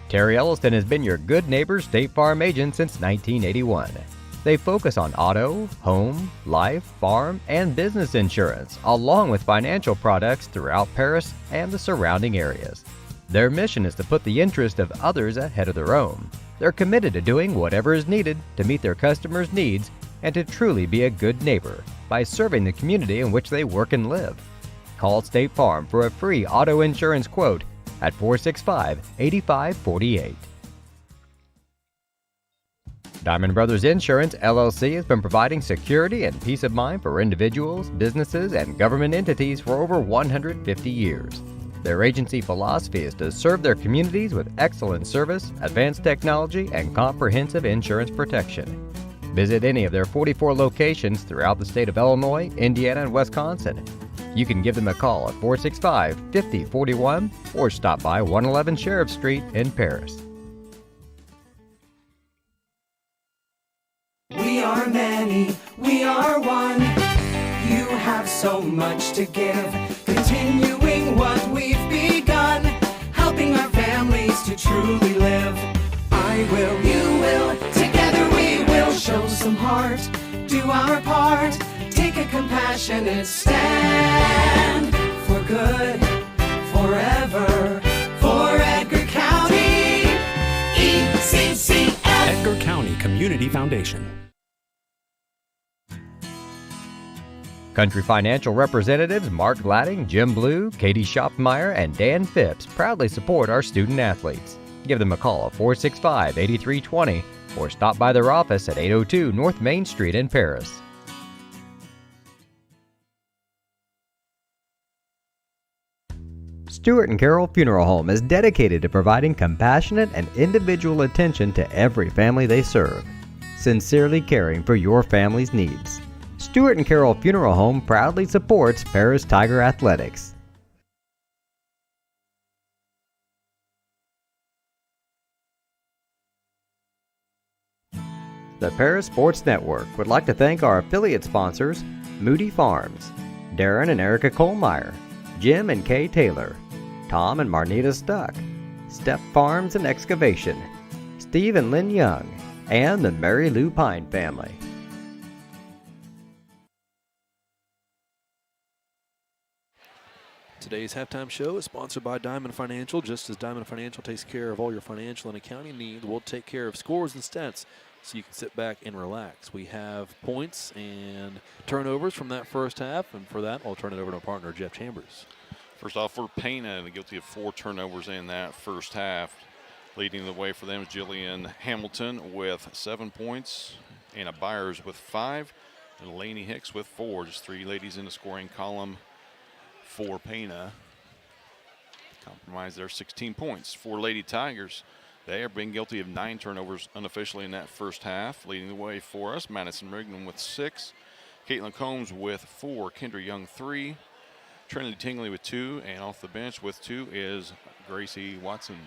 Terry Elliston has been your good neighbor State Farm agent since 1981. They focus on auto, home, life, farm, and business insurance, along with financial products throughout Paris and the surrounding areas. Their mission is to put the interest of others ahead of their own. They're committed to doing whatever is needed to meet their customers' needs and to truly be a good neighbor by serving the community in which they work and live. Call State Farm for a free auto insurance quote at 465-8548. Diamond Brothers Insurance, LLC has been providing security and peace of mind for individuals, businesses, and government entities for over 150 years. Their agency philosophy is to serve their communities with excellent service, advanced technology, and comprehensive insurance protection. Visit any of their 44 locations throughout the state of Illinois, Indiana, and Wisconsin. You can give them a call at 465-5041 or stop by 111 Sheriff Street in Paris. We are many, we are one. You have so much to give, continuing what we've begun, helping our families to truly live. I will, you will, together we will show some heart, do our part, take a compassionate stand for good, forever, for Edgar County, ECCF. Edgar County Community Foundation. Country Financial representatives Mark Gladding, Jim Blue, Katie Schopfmeyer, and Dan Phipps proudly support our student athletes. Give them a call at 465-8320 or stop by their office at 802 North Main Street in Paris. Stewart and Carroll Funeral Home is dedicated to providing compassionate and individual attention to every family they serve, sincerely caring for your family's needs. Stewart and Carroll Funeral Home proudly supports Paris Tiger Athletics. The Paris Sports Network would like to thank our affiliate sponsors, Moody Farms, Darren and Erica Kohlmeyer, Jim and Kay Taylor, Tom and Marnita Stuck, Step Farms and Excavation, Steve and Lynn Young, and the Mary Lou Pine family. Today's halftime show is sponsored by Diamond Financial. Just as Diamond Financial takes care of all your financial and accounting needs, we'll take care of scores and stats so you can sit back and relax. We have points and turnovers from that first half, and for that, I'll turn it over to our partner, Jeff Chambers. First off, for Pana, guilty of 4 turnovers in that first half. Leading the way for them is Jillian Hamilton with 7 points, Anna Byers with 5, and Lainey Hicks with 4. Just 3 ladies in the scoring column for Pana. Compromise their 16 points. For Lady Tigers, they have been guilty of 9 turnovers unofficially in that first half. Leading the way for us, Madison Rigdon with 6, Caitlin Combs with 4, Kendra Young 3, Trinity Tingley with 2, and off the bench with 2 is Gracie Watson.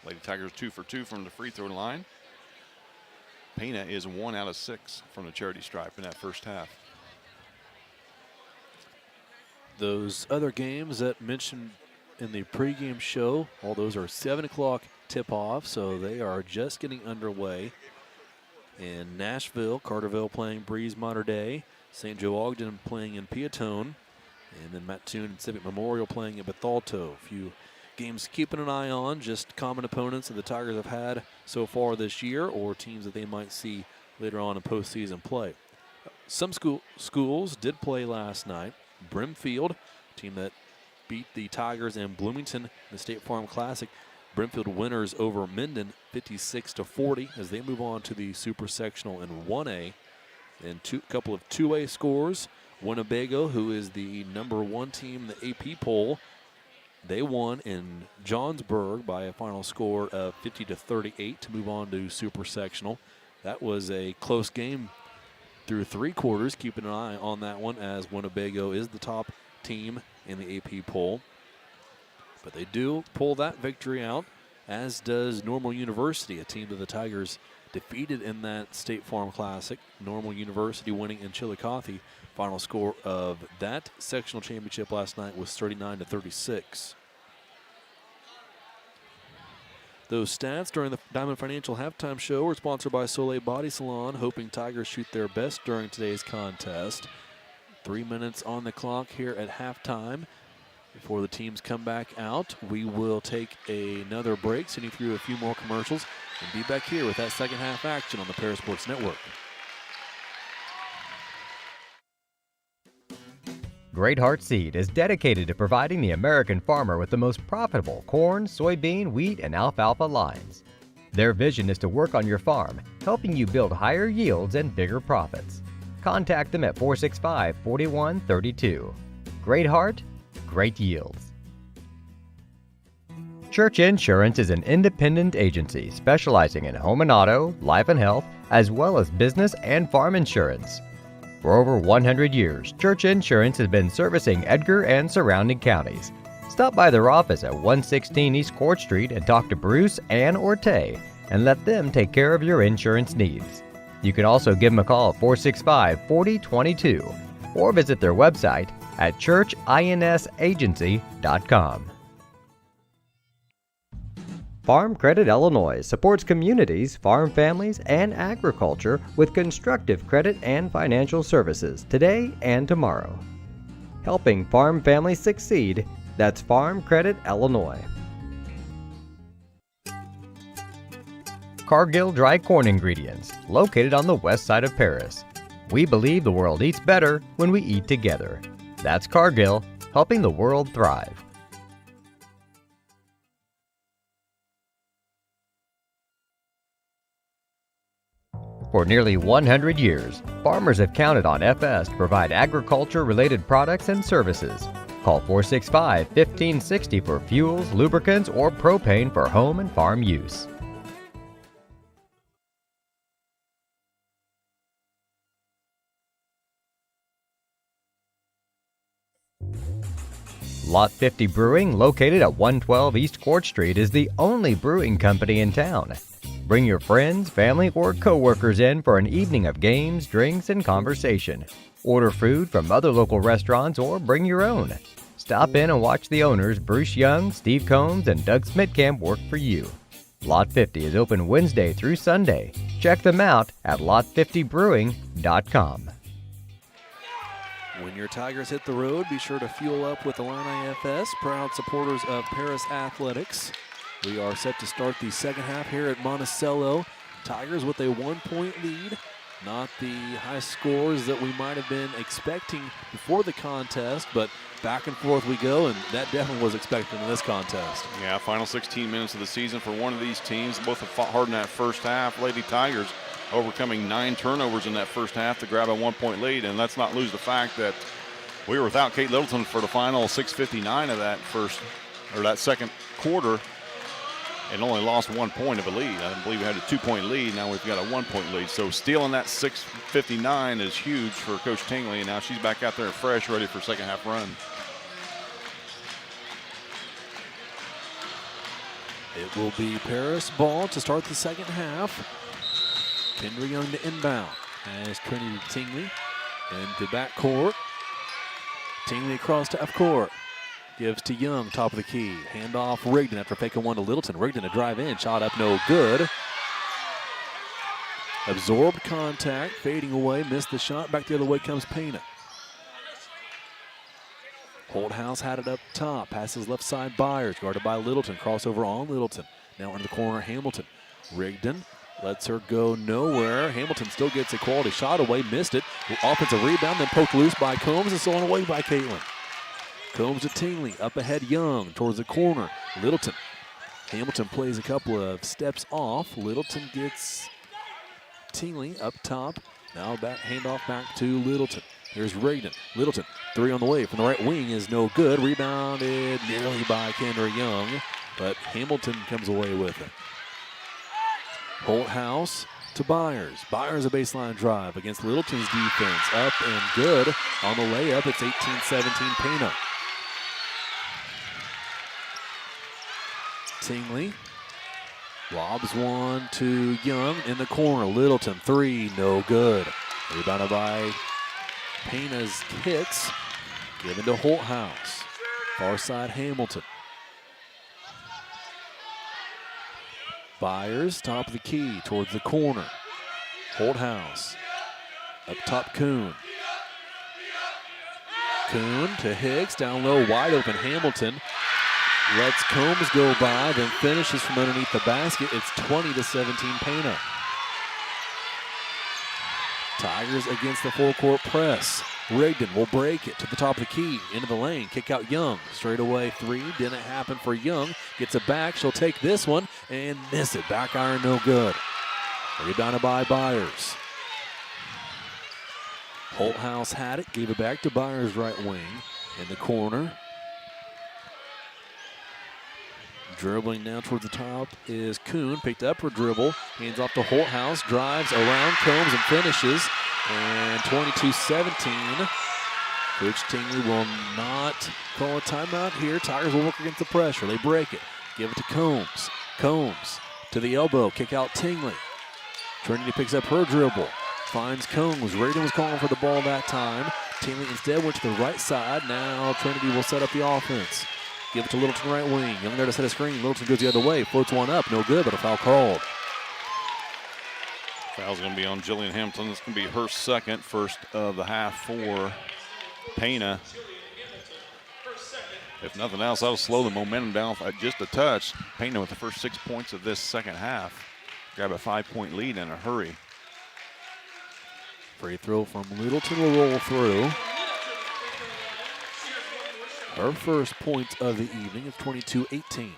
Lady Tigers 2 for 2 from the free throw line. Pana is 1 out of 6 from the charity stripe in that first half. Those other games that mentioned in the pregame show, all those are 7 o'clock tip-off, so they are just getting underway. in Nashville. Carterville playing Breeze Mater Dei. St. Joe Ogden playing in Piatone. And then Mattoon and Civic Memorial playing in Bethalto. A few games keeping an eye on, just common opponents that the Tigers have had so far this year or teams that they might see later on in postseason play. Some schools did play last night. Brimfield, team that beat the Tigers in Bloomington in the State Farm Classic. Brimfield winners over Minden 56-40 as they move on to the Super Sectional in 1A. And couple of 2A scores. Winnebago, who is the #1 team in the AP poll, they won in Johnsburg by a final score of 50-38 to move on to Super Sectional. That was a close game through 3 quarters. Keeping an eye on that one as Winnebago is the top team in the AP poll. But they do pull that victory out, as does Normal University, a team that the Tigers defeated in that State Farm Classic. Normal University winning in Chillicothe. Final score of that sectional championship last night was 39-36. Those stats during the Diamond Financial Halftime Show were sponsored by Soleil Body Salon, hoping Tigers shoot their best during today's contest. 3 minutes on the clock here at halftime. Before the teams come back out, we will take another break, sending through a few more commercials, and be back here with that second half action on the Parasports Network. Great Heart Seed is dedicated to providing the American farmer with the most profitable corn, soybean, wheat, and alfalfa lines. Their vision is to work on your farm, helping you build higher yields and bigger profits. Contact them at 465-4132. Great Heart, great yields. Church Insurance is an independent agency specializing in home and auto, life and health, as well as business and farm insurance. For over 100 years, Church Insurance has been servicing Edgar and surrounding counties. Stop by their office at 116 East Court Street and talk to Bruce, Ann, or Tay, and let them take care of your insurance needs. You can also give them a call at 465-4022 or visit their website at churchinsagency.com. Farm Credit Illinois supports communities, farm families, and agriculture with constructive credit and financial services today and tomorrow. Helping farm families succeed, that's Farm Credit Illinois. Cargill Dry Corn Ingredients, located on the west side of Paris. We believe the world eats better when we eat together. That's Cargill, helping the world thrive. For nearly 100 years, farmers have counted on FS to provide agriculture-related products and services. Call 465-1560 for fuels, lubricants, or propane for home and farm use. Lot 50 Brewing, located at 112 East Court Street, is the only brewing company in town. Bring your friends, family, or co-workers in for an evening of games, drinks, and conversation. Order food from other local restaurants or bring your own. Stop in and watch the owners, Bruce Young, Steve Combs, and Doug Smitkamp, work for you. Lot 50 is open Wednesday through Sunday. Check them out at lot50brewing.com. When your Tigers hit the road, be sure to fuel up with Illini FS, proud supporters of Paris Athletics. We are set to start the second half here at Monticello. Tigers with a 1-point lead. Not the high scores that we might have been expecting before the contest, but back and forth we go, and that definitely was expected in this contest. Yeah, final 16 minutes of the season for one of these teams. Both have fought hard in that first half. Lady Tigers overcoming 9 turnovers in that first half to grab a 1-point lead, and let's not lose the fact that we were without Kate Littleton for the final 6:59 of that second quarter, and only lost 1 point of a lead. I believe we had a 2-point lead. Now we've got a 1-point lead. So stealing that 6:59 is huge for Coach Tingley, and now she's back out there fresh, ready for second half run. It will be Paris ball to start the second half. Kendra Young to inbound as Trinity Tingley into backcourt. Tingley across to F-court. Gives to Young, top of the key. Handoff Rigdon after faking one to Littleton. Rigdon to drive in. Shot up, no good. Absorbed contact, fading away, missed the shot. Back the other way comes Pana. Holthouse had it up top, passes left side Byers, guarded by Littleton. Crossover on Littleton. Now into the corner, Hamilton. Rigdon lets her go nowhere. Hamilton still gets a quality shot away, missed it. Offensive rebound, then poked loose by Combs and stolen away by Caitlin. Combs to Tingley, up ahead Young, towards the corner. Littleton. Hamilton plays a couple of steps off. Littleton gets Tingley up top. Now back handoff back to Littleton. Here's Rigdon. Littleton, three on the way from the right wing is no good. Rebounded nearly by Kendra Young, but Hamilton comes away with it. Holthouse to Byers. Byers a baseline drive against Littleton's defense. Up and good on the layup. It's 18-17 Pana. Tingley lobs one to Young in the corner. Littleton, three, no good. Rebounded by Pana's hits, given to Holthouse. Far side Hamilton. Byers, top of the key, towards the corner. Holthouse. Up top, Kuhn. Kuhn to Hicks, down low, wide open Hamilton. Lets Combs go by, then finishes from underneath the basket. It's 20-17 Pana. Tigers against the full court press. Rigdon will break it to the top of the key, into the lane, kick out Young. Straight away three, didn't happen for Young. Gets it back, she'll take this one and miss it. Back iron, no good. Rebounded by Byers. Holthouse had it, gave it back to Byers' right wing. In the corner. Dribbling now towards the top is Kuhn. Picked up her dribble. Hands off to Holthouse. Drives around Combs and finishes. And 22-17. Coach Tingley will not call a timeout here. Tigers will work against the pressure. They break it. Give it to Combs. Combs to the elbow. Kick out Tingley. Trinity picks up her dribble. Finds Combs. Raiden was calling for the ball that time. Tingley instead went to the right side. Now Trinity will set up the offense. Give it to Littleton right wing. Young there to set a screen. Littleton goes the other way. Floats one up. No good, but a foul called. Foul's going to be on Jillian Hamilton. It's going to be her second, first of the half for Pana. If nothing else, that'll slow the momentum down just a touch. Pana with the first 6 points of this second half. Grab a 5-point lead in a hurry. Free throw from Littleton will roll through. Her first point of the evening is 22-18.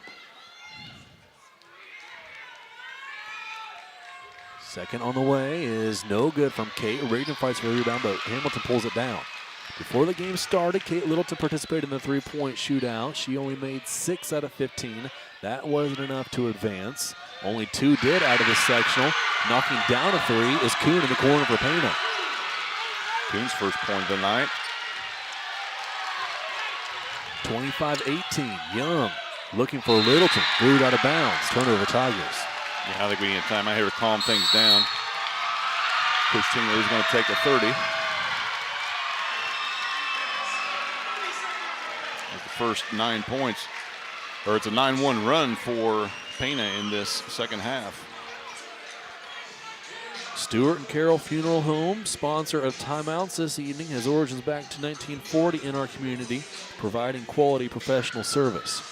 Second on the way is no good from Kate. Rigdon fights for the rebound, but Hamilton pulls it down. Before the game started, Kate Littleton participated in the three-point shootout. She only made 6 out of 15. That wasn't enough to advance. Only 2 did out of the sectional. Knocking down a 3 is Kuhn in the corner for Pana. Kuhn's first point of the night. 25-18. Young looking for Littleton. Booed out of bounds. Turnover Tigers. Yeah, I think we need time out here to calm things down. Coach Tingley is going to take a 30. That's the first 9 points. Or it's a 9-1 run for Pana in this second half. Stewart and Carroll Funeral Home, sponsor of timeouts this evening, has origins back to 1940 in our community, providing quality professional service.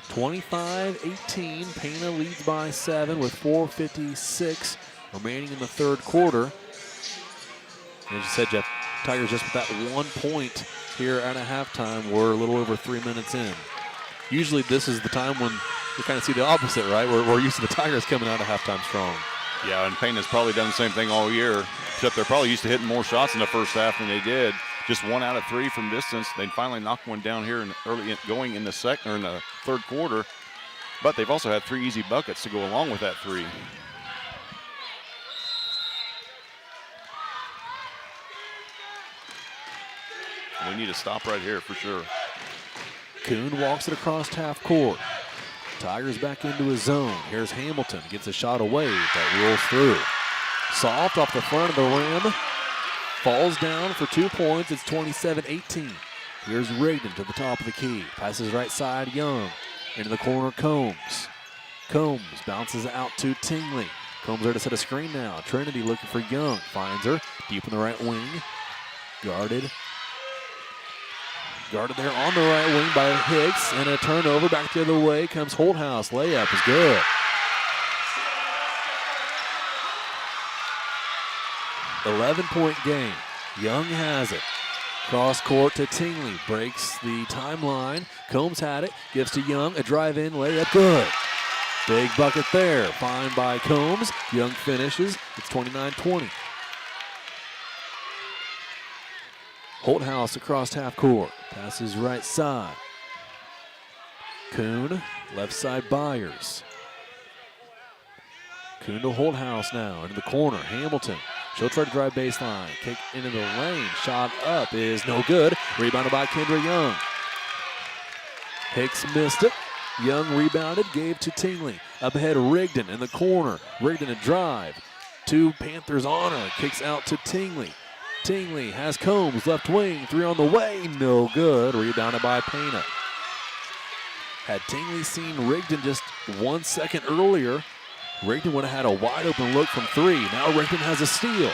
25-18, Pana leads by 7 with 4:56 remaining in the third quarter. As you said, Jeff, Tigers just with that 1 point here at a halftime. We're a little over 3 minutes in. Usually this is the time when you kind of see the opposite, right? We're used to the Tigers coming out of halftime strong. Yeah, and Pana's probably done the same thing all year, except they're probably used to hitting more shots in the first half than they did. Just 1 out of 3 from distance. They finally knocked one down here going in the second or in the third quarter. But they've also had 3 easy buckets to go along with that 3. We need to stop right here for sure. Kuhn walks it across half court. Tigers back into his zone. Here's Hamilton. Gets a shot away. That rolls through. Soft off the front of the rim. Falls down for 2 points. It's 27-18. Here's Rigdon to the top of the key. Passes right side, Young. Into the corner, Combs. Combs bounces out to Tingley. Combs there to set a screen now. Trinity looking for Young. Finds her deep in the right wing. Guarded there on the right wing by Hicks. And a turnover back the other way comes Holthouse. Layup is good. 11-point game. Young has it. Cross court to Tingley. Breaks the timeline. Combs had it. Gives to Young. A drive in. Layup good. Big bucket there. Fine by Combs. Young finishes. It's 29-20. Holthouse across half court. Passes right side. Kuhn. Left side Byers. Kuhn to Holthouse now. Into the corner. Hamilton. She'll try to drive baseline. Kick into the lane. Shot up is no good. Rebounded by Kendra Young. Hicks missed it. Young rebounded. Gave to Tingley. Up ahead Rigdon in the corner. Rigdon a drive. Two Panthers on her. Kicks out to Tingley. Tingley has Combs. Left wing. Three on the way. No good. Rebounded by Pana. Had Tingley seen Rigdon just 1 second earlier, Rigdon would have had a wide open look from three. Now Rigdon has a steal.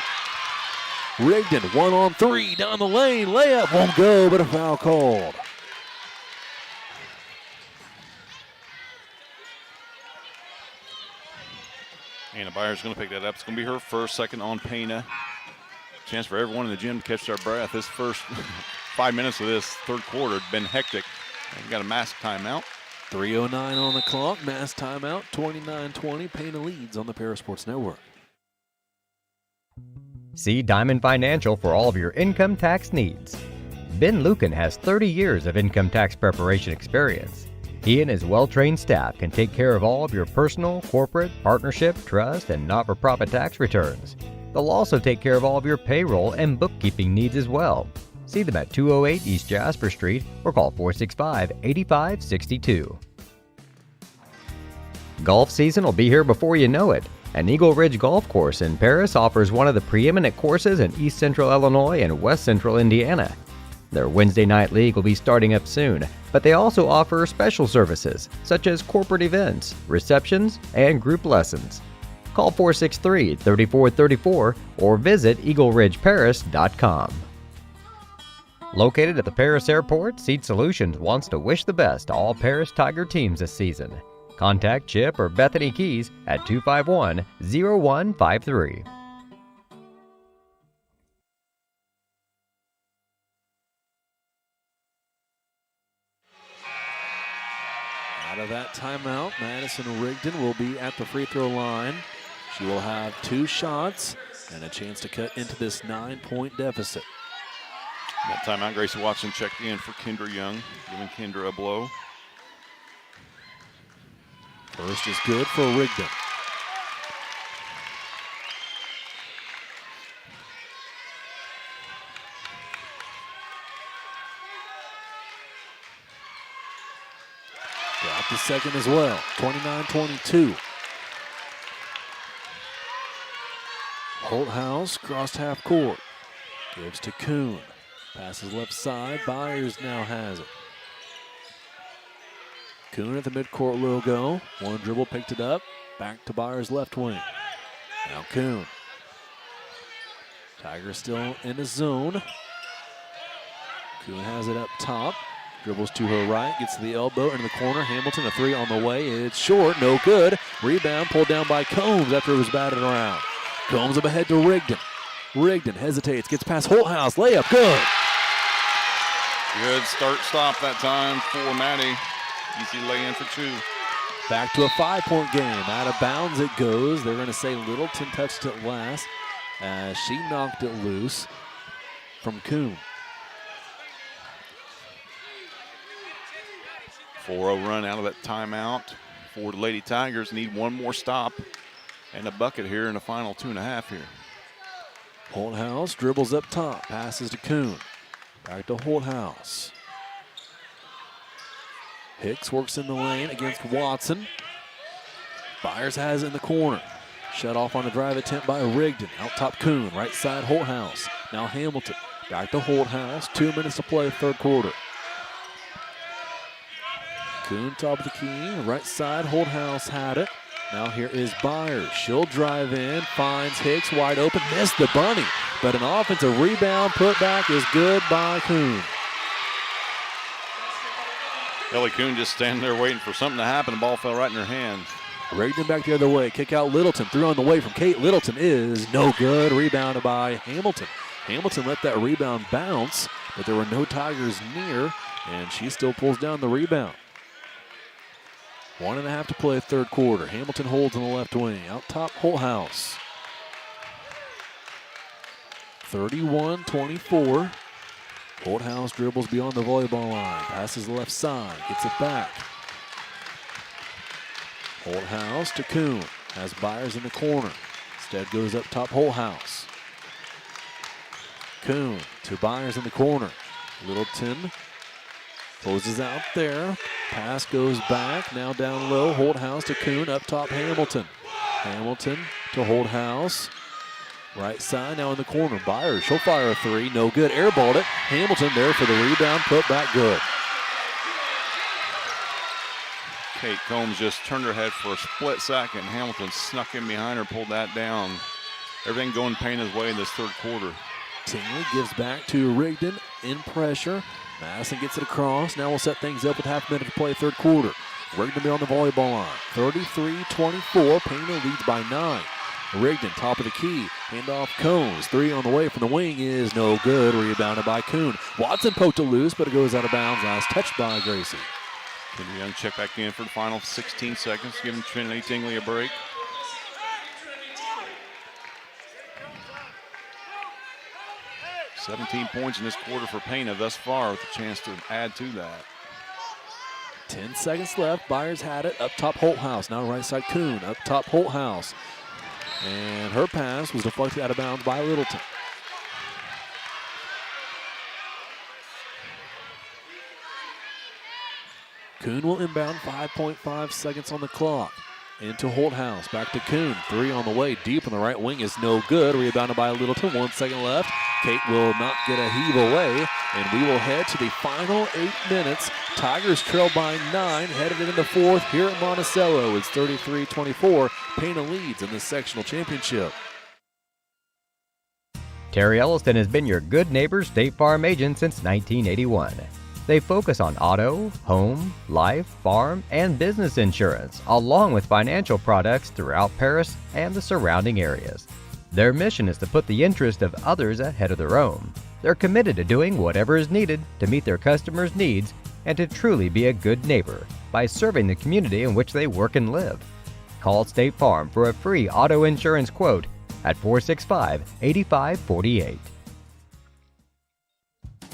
Rigdon 1-on-3 down the lane. Layup won't go, but a foul called. Anna Byers going to pick that up. It's going to be her first, second on Pana. Chance for everyone in the gym to catch their breath. This first 5 minutes of this third quarter had been hectic. We've got a massive timeout. 3:09 on the clock. Mass timeout. 29-20. Pana leads on the Parasports Network. See Diamond Financial for all of your income tax needs. Ben Lucan has 30 years of income tax preparation experience. He and his well-trained staff can take care of all of your personal, corporate, partnership, trust, and not-for-profit tax returns. They'll also take care of all of your payroll and bookkeeping needs as well. See them at 208 East Jasper Street or call 465-8562. Golf season will be here before you know it, and Eagle Ridge Golf Course in Paris offers one of the preeminent courses in East Central Illinois and West Central Indiana. Their Wednesday night league will be starting up soon, but they also offer special services such as corporate events, receptions, and group lessons. Call 463-3434 or visit eagleridgeparis.com. Located at the Paris Airport, Seed Solutions wants to wish the best to all Paris Tiger teams this season. Contact Chip or Bethany Keys at 251-0153. Out of that timeout, Madison Rigdon will be at the free throw line. She will have 2 shots and a chance to cut into this 9-point deficit. That timeout, Gracie Watson checked in for Kendra Young, giving Kendra a blow. First is good for Rigdon. Got the second as well. 29-22. Holthouse crossed half court. Gives to Kuhn. Passes left side. Byers now has it. Kuhn at the midcourt will go. One dribble, picked it up. Back to Byers' left wing. Now Kuhn. Tigers still in the zone. Kuhn has it up top. Dribbles to her right. Gets to the elbow into the corner. Hamilton, a three on the way. It's short. No good. Rebound pulled down by Combs after it was batted around. Combs up ahead to Rigdon. Rigdon hesitates. Gets past Holthouse. Layup. Good. Good start-stop that time for Maddie. Easy lay-in for 2. Back to a 5-point game. Out of bounds it goes. They're going to say Littleton touched it last as she knocked it loose from Kuhn. 4-0 run out of that timeout for the Lady Tigers. Need one more stop and a bucket here in the final 2.5 here. Holthouse dribbles up top. Passes to Kuhn. Back to Holthouse. Hicks works in the lane against Watson. Byers has it in the corner. Shut off on a drive attempt by Rigdon. Out top Kuhn. Right side Holthouse. Now Hamilton. Back to Holthouse. 2 minutes to play third quarter. Kuhn top of the key. Right side Holthouse had it. Now here is Byers. She'll drive in, finds Hicks wide open, missed the bunny. But an offensive rebound putback is good by Kuhn. Ellie Kuhn just standing there waiting for something to happen. The ball fell right in her hands. Rigdon back the other way. Kick out Littleton. Through on the way from Kate Littleton is no good. Rebounded by Hamilton. Hamilton let that rebound bounce, but there were no Tigers near, and she still pulls down the rebound. 1.5 to play third quarter. Hamilton holds in the left wing. Out top, Holthouse. 31-24. Holthouse dribbles beyond the volleyball line. Passes left side. Gets it back. Holthouse to Kuhn. Has Byers in the corner. Instead goes up top, Holthouse. Kuhn to Byers in the corner. Littleton closes out there. Pass goes back. Now down low. Holthouse to Kuhn. Up top, Hamilton. Hamilton to Holthouse. Right side now in the corner. Byers, she'll fire a three. No good. Airballed it. Hamilton there for the rebound. Put back good. Kate Combs just turned her head for a split second. Hamilton snuck in behind her, pulled that down. Everything going Pana's way in this third quarter. Tingley gives back to Rigdon in pressure. Madison gets it across. Now we'll set things up with half a minute to play third quarter. Rigdon be on the volleyball line. 33-24. Pana leads by 9. Rigdon, top of the key. Handoff Combs. Three on the way from the wing is no good. Rebounded by Kuhn. Watson poked it loose, but it goes out of bounds. Last touched by Gracie. Kendra Young check back in for the final 16 seconds, giving Trinity Tingley a break. $17 points in this quarter for Pana thus far, with a chance to add to that. 10 seconds left. Byers had it. Up top, Holthouse. Now right side, Kuhn. Up top, Holthouse. And her pass was deflected out of bounds by Littleton. Kuhn will inbound, 5.5 seconds on the clock. Into Holthouse, back to Kuhn. Three on the way, deep on the right wing is no good. Rebounded by Littleton, 1 second left. Kate will not get a heave away, and we will head to the final 8 minutes. Tigers trail by 9, headed into the fourth here at Monticello. It's 33-24. Pana leads in the sectional championship. Terry Elliston has been your good neighbor State Farm agent since 1981. They focus on auto, home, life, farm, and business insurance, along with financial products throughout Paris and the surrounding areas. Their mission is to put the interest of others ahead of their own. They're committed to doing whatever is needed to meet their customers' needs and to truly be a good neighbor by serving the community in which they work and live. Call State Farm for a free auto insurance quote at 465-8548.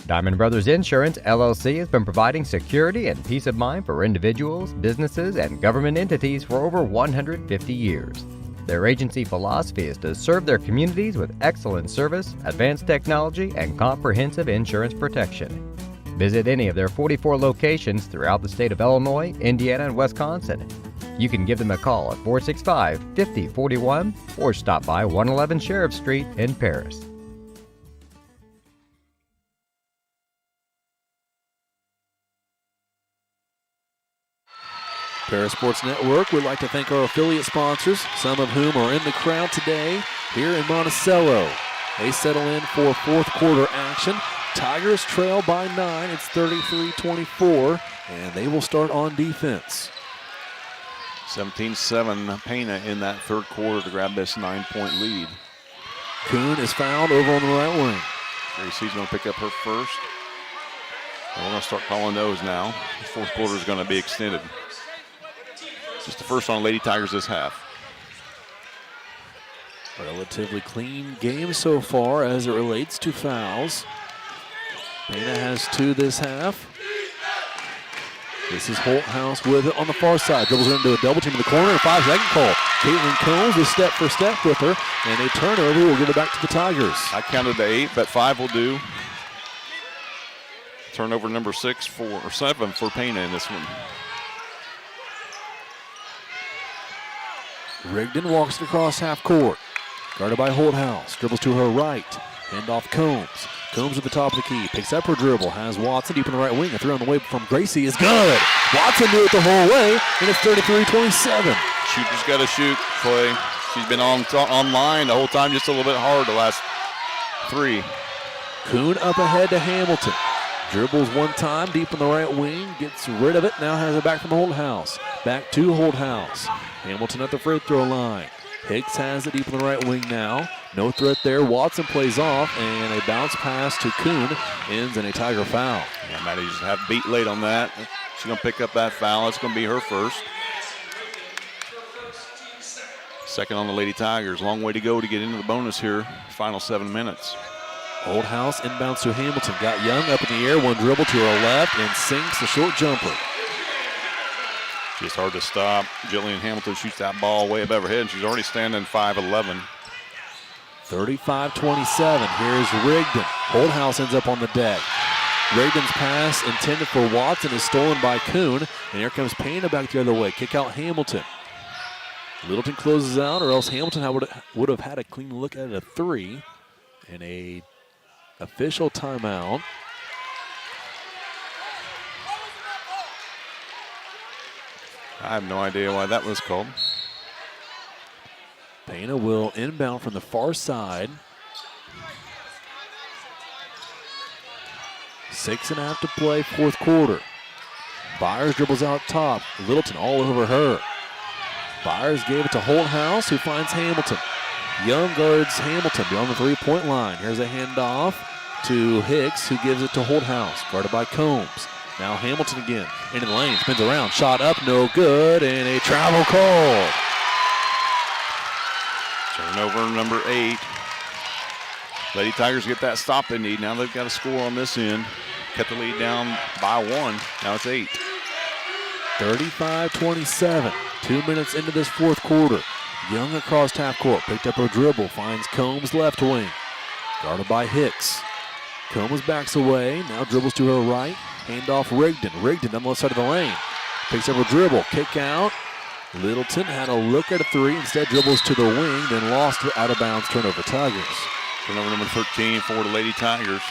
Diamond Brothers Insurance, LLC has been providing security and peace of mind for individuals, businesses, and government entities for over 150 years. Their agency philosophy is to serve their communities with excellent service, advanced technology, and comprehensive insurance protection. Visit any of their 44 locations throughout the state of Illinois, Indiana, and Wisconsin. You can give them a call at 465-5041 or stop by 111 Sheriff Street in Paris. Paris Sports Network would like to thank our affiliate sponsors, some of whom are in the crowd today here in Monticello. They settle in for fourth quarter action. Tigers trail by 9. It's 33-24, and they will start on defense. 17-7 Pana in that third quarter to grab this 9-point lead. Kuhn is fouled over on the right wing. Gracie's going to pick up her first. And we're going to start calling those now. The fourth quarter is going to be extended. Just the first on Lady Tigers this half. Relatively clean game so far as it relates to fouls. Pana has 2 this half. This is Holthouse with it on the far side. Dribbles into a double team in the corner. 5-second call. Caitlin Combs is step for step with her. And a turnover will give it back to the Tigers. I counted to 8, but 5 will do. Turnover number 7 for Pana in this one. Rigdon walks it across half court. Guarded by Holthouse. Dribbles to her right. Hand off Combs. Combs at the top of the key. Picks up her dribble. Has Watson deep in the right wing. A three on the way from Gracie is good. Watson knew it the whole way, and it's 33-27. Shooter's got to shoot, Clay. She's been online the whole time, just a little bit hard the last three. Kuhn up ahead to Hamilton. Dribbles one time deep in the right wing. Gets rid of it. Now has it back from Holthouse. Back to Holthouse. Hamilton at the free throw line. Hicks has it deep in the right wing now. No threat there. Watson plays off, and a bounce pass to Kuhn ends in a Tiger foul. Yeah, Maddie just have beat late on that. She's going to pick up that foul. It's going to be her first. Second on the Lady Tigers. Long way to go to get into the bonus here. Final 7 minutes. Holthouse inbounds to Hamilton. Got Young up in the air. One dribble to her left and sinks the short jumper. Just hard to stop. Jillian Hamilton shoots that ball way above her head, and she's already standing 5'11". 35-27. Here's Rigdon. Holthouse ends up on the deck. Rigdon's pass intended for Watson is stolen by Kuhn, and here comes Pana back the other way. Kick out Hamilton. Littleton closes out, or else Hamilton would have had a clean look at a three, and a official timeout. I have no idea why that was called. Pana will inbound from the far side. 6.5 to play, fourth quarter. Byers dribbles out top. Littleton all over her. Byers gave it to Holthouse, who finds Hamilton. Young guards Hamilton beyond the three-point line. Here's a handoff to Hicks, who gives it to Holthouse, guarded by Combs. Now Hamilton again, into the lane, spins around, shot up, no good, and a travel call. Turnover number 8. Lady Tigers get that stop they need. Now they've got to score on this end. Cut the lead down by 1. Now it's 8. 35-27. 2 minutes into this fourth quarter. Young across half court, picked up her dribble, finds Combs left wing. Guarded by Hicks. Combs backs away, now dribbles to her right. Hand off Rigdon. Rigdon on the left side of the lane. Picks up a dribble, kick out. Littleton had a look at a three, instead dribbles to the wing, then lost it out of bounds, turnover Tigers. Turnover number 13 for the Lady Tigers.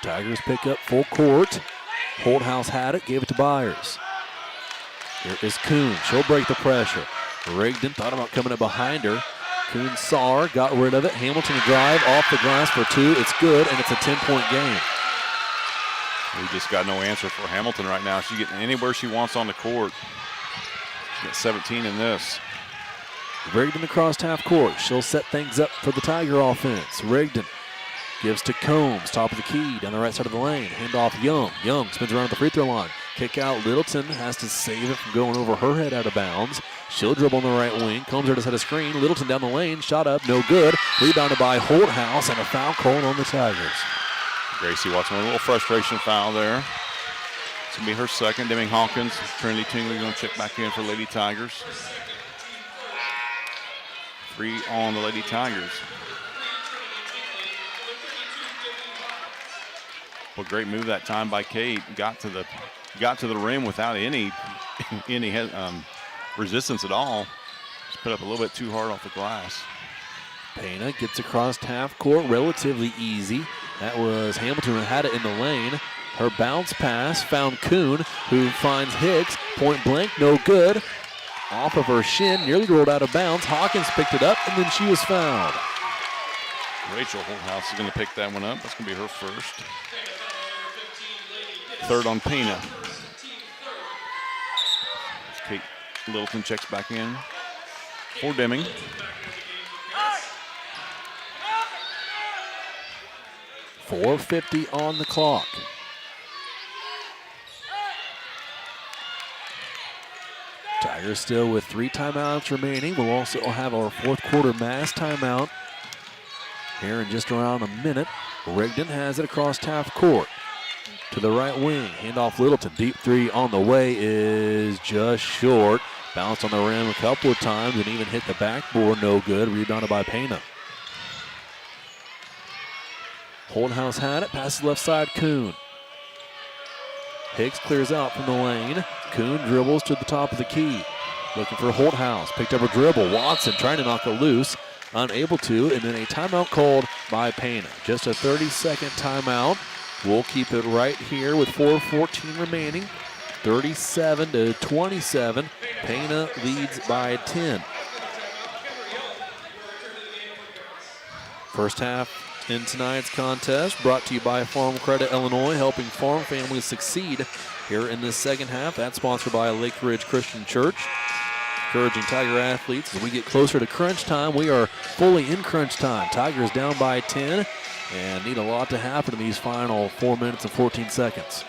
Tigers pick up full court. Holthouse had it, gave it to Byers. Here is Kuhn. She'll break the pressure. Rigdon thought about coming up behind her. Kuhn saw her, got rid of it. Hamilton to drive off the glass for 2. It's good, and it's a 10-point game. We just got no answer for Hamilton right now. She's getting anywhere she wants on the court. She got 17 in this. Rigdon across half court. She'll set things up for the Tiger offense. Rigdon gives to Combs, top of the key, down the right side of the lane. Hand off Young. Young spins around at the free throw line. Kick out Littleton, has to save it from going over her head out of bounds. She'll dribble on the right wing. Combs there to set a screen. Littleton down the lane, shot up, no good. Rebounded by Holthouse, and a foul called on the Tigers. Gracie Watson with a little frustration foul there. It's going to be her second. Deming Hawkins, Trinity Tingley going to check back in for Lady Tigers. 3 on the Lady Tigers. Well, great move that time by Kate. Got to the rim without any resistance at all. Just put up a little bit too hard off the glass. Pana gets across half court relatively easy. That was Hamilton who had it in the lane. Her bounce pass found Kuhn, who finds Hicks. Point blank, no good. Off of her shin, nearly rolled out of bounds. Hawkins picked it up, and then she was fouled. Rachel Holthouse is going to pick that one up. That's going to be her first. Third on Pana. Kate Littleton checks back in for Deming. .450 on the clock. Tigers still with 3 timeouts remaining. We'll also have our fourth quarter mass timeout here in just around a minute. Rigdon has it across half court. To the right wing, handoff Littleton. Deep 3 on the way is just short. Bounced on the rim a couple of times and even hit the backboard, no good. Rebounded by Pana. Holthouse had it, passes left side, Kuhn. Hicks clears out from the lane. Kuhn dribbles to the top of the key. looking for Holthouse. Picked up a dribble. Watson trying to knock it loose. Unable to, and then a timeout called by Pana. Just a 30-second timeout. We'll keep it right here with 4:14 remaining. 37-27. Pana leads by 10. First half in tonight's contest brought to you by Farm Credit Illinois, helping farm families succeed. Here in this second half, that's sponsored by Lake Ridge Christian Church. Encouraging Tiger athletes as we get closer to crunch time. We are fully in crunch time. Tigers down by 10 and need a lot to happen in these final 4 minutes and 14 seconds.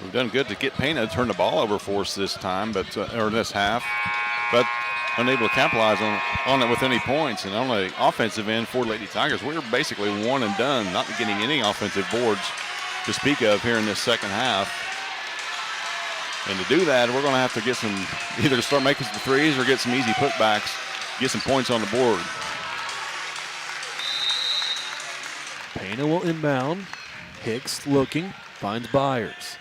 We've done good to get Pana to turn the ball over for us this time, but or this half, but unable to capitalize on it with any points. And on the offensive end for Lady Tigers, we're basically one and done, not getting any offensive boards to speak of here in this second half. And to do that, we're going to have to get some, either start making some threes or get some easy putbacks, get some points on the board. Pana will inbound. Hicks looking, finds Byers.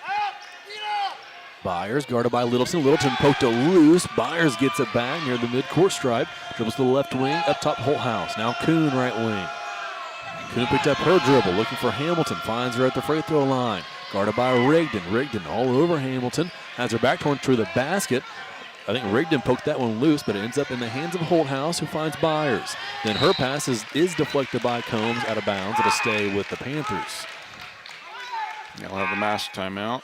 Byers guarded by Littleton. Littleton poked it loose. Byers gets it back near the midcourt stripe. Dribbles to the left wing, up top Holthouse. Now Kuhn right wing. Kuhn picked up her dribble, looking for Hamilton. Finds her at the free throw line. Guarded by Rigdon. Rigdon all over Hamilton. Has her back turned to the basket. I think Rigdon poked that one loose, but it ends up in the hands of Holthouse, who finds Byers. Then her pass is deflected by Combs out of bounds. It'll stay with the Panthers. Now we'll have the mass timeout.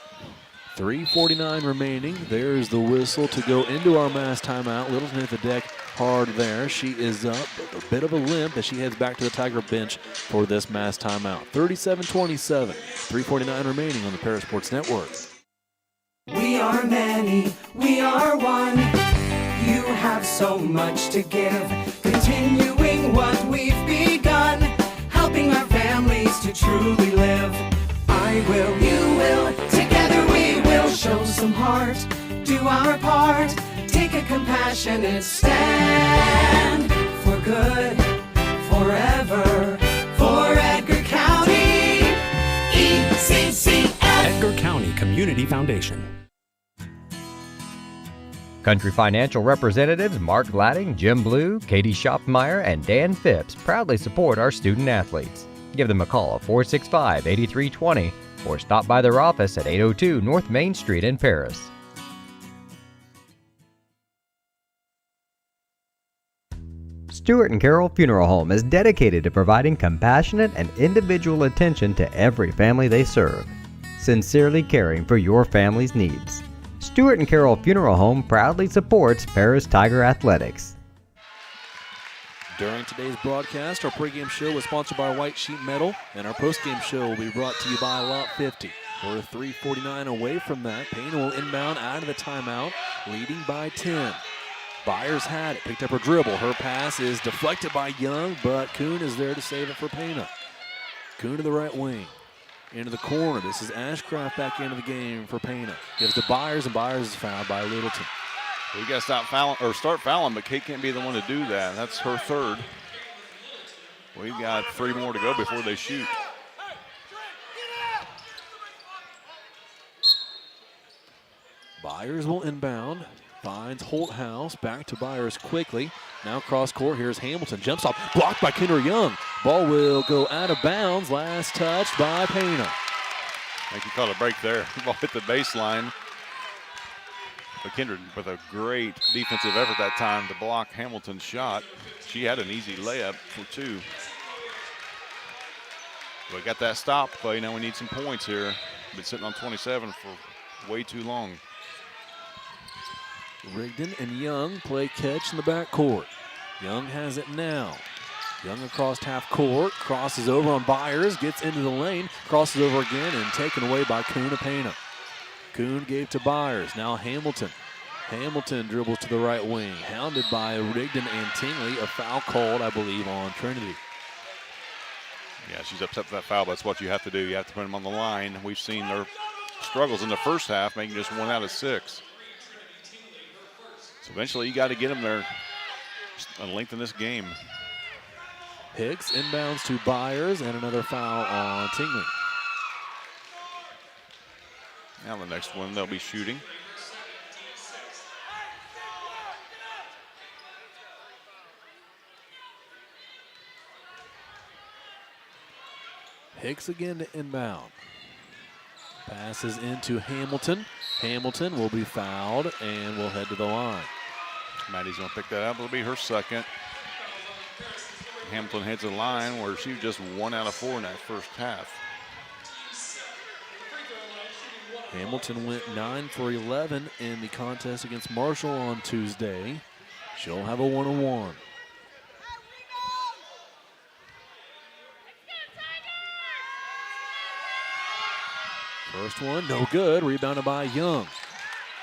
3:49 remaining. There's the whistle to go into our mass timeout. Littleton hit the deck hard there. She is up with a bit of a limp as she heads back to the Tiger bench for this mass timeout. 37-27. 3:49 remaining on the Paris Sports Network. We are many, we are one. You have so much to give, continuing what we've begun, helping our families to truly live. I will, you will, together we will show some heart, do our part, take a compassionate stand for good, forever, for Edgar County, ECCF. Edgar County Community Foundation. Country Financial representatives Mark Gladding, Jim Blue, Katie Schopfmeyer, and Dan Phipps proudly support our student athletes. Give them a call at 465-8320 or stop by their office at 802 North Main Street in Paris. Stuart and Carroll Funeral Home is dedicated to providing compassionate and individual attention to every family they serve, sincerely caring for your family's needs. Stuart and Carroll Funeral Home proudly supports Paris Tiger Athletics. During today's broadcast, our pregame show was sponsored by White Sheet Metal, and our postgame show will be brought to you by Lot 50. We're 3:49 away from that. Pana will inbound out of the timeout, leading by 10. Byers had it, picked up her dribble. Her pass is deflected by Young, but Kuhn is there to save it for Pana. Kuhn to the right wing. Into the corner. This is Ashcraft back into the game for Pana. Gives to Byers, and Byers is fouled by Littleton. We got to stop fouling or start fouling, but Kate can't be the one to do that. That's her third. We've got 3 more to go before they shoot. Byers will inbound. Finds Holthouse. Back to Byers quickly. Now cross court. Here's Hamilton. Jumps off. Blocked by Kendra Young. Ball will go out of bounds. Last touch by Pana. I think he caught a break there. The ball hit the baseline. But Kendra with a great defensive effort that time to block Hamilton's shot. She had an easy layup for 2. We got that stop play. Now we need some points here. Been sitting on 27 for way too long. Rigdon and Young play catch in the backcourt. Young has it now. Young across half court, crosses over on Byers, gets into the lane, crosses over again, and taken away by Kuhn of Pana. Kuhn gave to Byers, now Hamilton. Hamilton dribbles to the right wing, hounded by Rigdon and Tingley. A foul called, I believe, on Trinity. Yeah, she's upset with that foul, but that's what you have to do. You have to put them on the line. We've seen their struggles in the first half, making just 1 out of 6. So eventually you got to get them there and lengthen this game. Hicks inbounds to Byers, and another foul on Tingley. Now the next one they'll be shooting. Hicks again to inbound. Passes into Hamilton. Hamilton will be fouled and will head to the line. Maddie's going to pick that up. It'll be her second. Hamilton heads the line where she was just 1 out of 4 in that first half. Hamilton went 9 for 11 in the contest against Marshall on Tuesday. She'll have a 1-on-1. First one, no good. Rebounded by Young.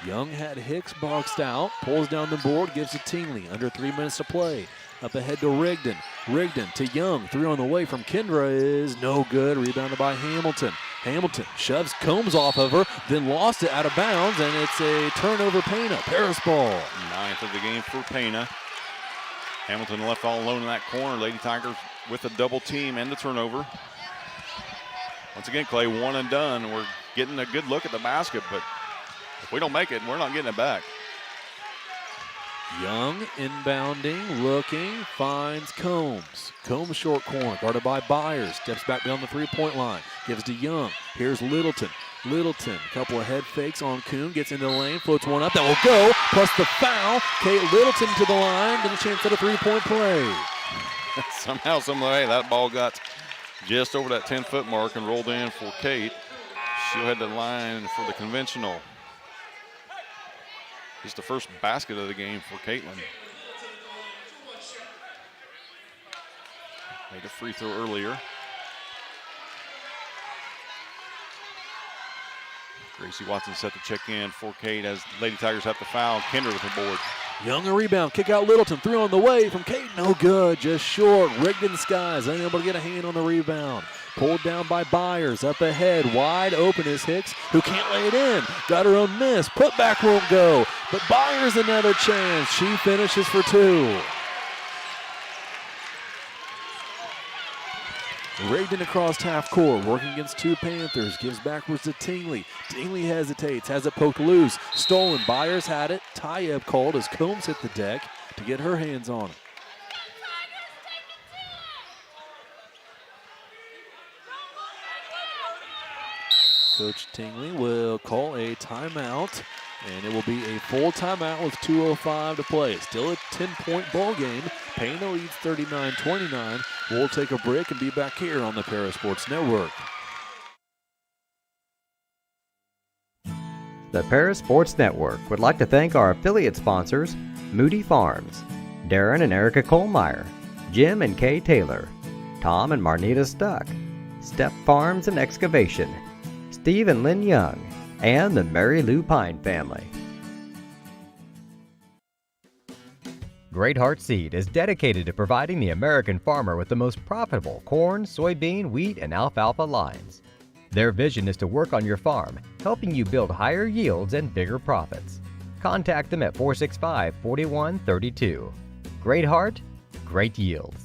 Young had Hicks boxed out. Pulls down the board, gives to Tingley. Under 3 minutes to play. Up ahead to Rigdon. Rigdon to Young. 3 on the way from Kendra is no good. Rebounded by Hamilton. Hamilton shoves Combs off of her, then lost it out of bounds, and it's a turnover. Pana. Paris ball. 9th of the game for Pana. Hamilton left all alone in that corner. Lady Tigers with a double team and the turnover. Once again, Clay, 1 and done. We're getting a good look at the basket, but if we don't make it, we're not getting it back. Young inbounding, looking, finds Combs. Combs short corner, guarded by Byers. Steps back beyond the three-point line. Gives to Young. Here's Littleton. Littleton, a couple of head fakes on Kuhn. Gets into the lane, floats one up. That will go, plus the foul. Kate Littleton to the line. Then a chance at a three-point play. Somehow, some way, that ball got just over that 10-foot mark and rolled in for Kate. She'll head to the line for the conventional. Just the first basket of the game for Caitlin. Made a free throw earlier. Gracie Watson set to check in for Kate as Lady Tigers have to foul. Kendra with the board. Young a rebound, kick out Littleton, 3 on the way from Kate, no good, just short. Rigdon Skies unable to get a hand on the rebound. Pulled down by Byers, up ahead, wide open is Hicks, who can't lay it in. Got her own miss, put back won't go, but Byers another chance. She finishes for 2. Rigdon across half court, working against 2 Panthers, gives backwards to Tingley. Tingley hesitates, has it poked loose, stolen. Byers had it, tie-up called as Combs hit the deck to get her hands on it. Coach Tingley will call a timeout, and it will be a full timeout with 2:05 to play. Still a 10-point ball game. Pana leads 39-29. We'll take a break and be back here on the Para Sports Network. The Para Sports Network would like to thank our affiliate sponsors, Moody Farms, Darren and Erica Kohlmeyer, Jim and Kay Taylor, Tom and Marnita Stuck, Step Farms and Excavation, Steve and Lynn Young, and the Mary Lou Pine family. Great Heart Seed is dedicated to providing the American farmer with the most profitable corn, soybean, wheat, and alfalfa lines. Their vision is to work on your farm, helping you build higher yields and bigger profits. Contact them at 465-4132. Great Heart, great yields.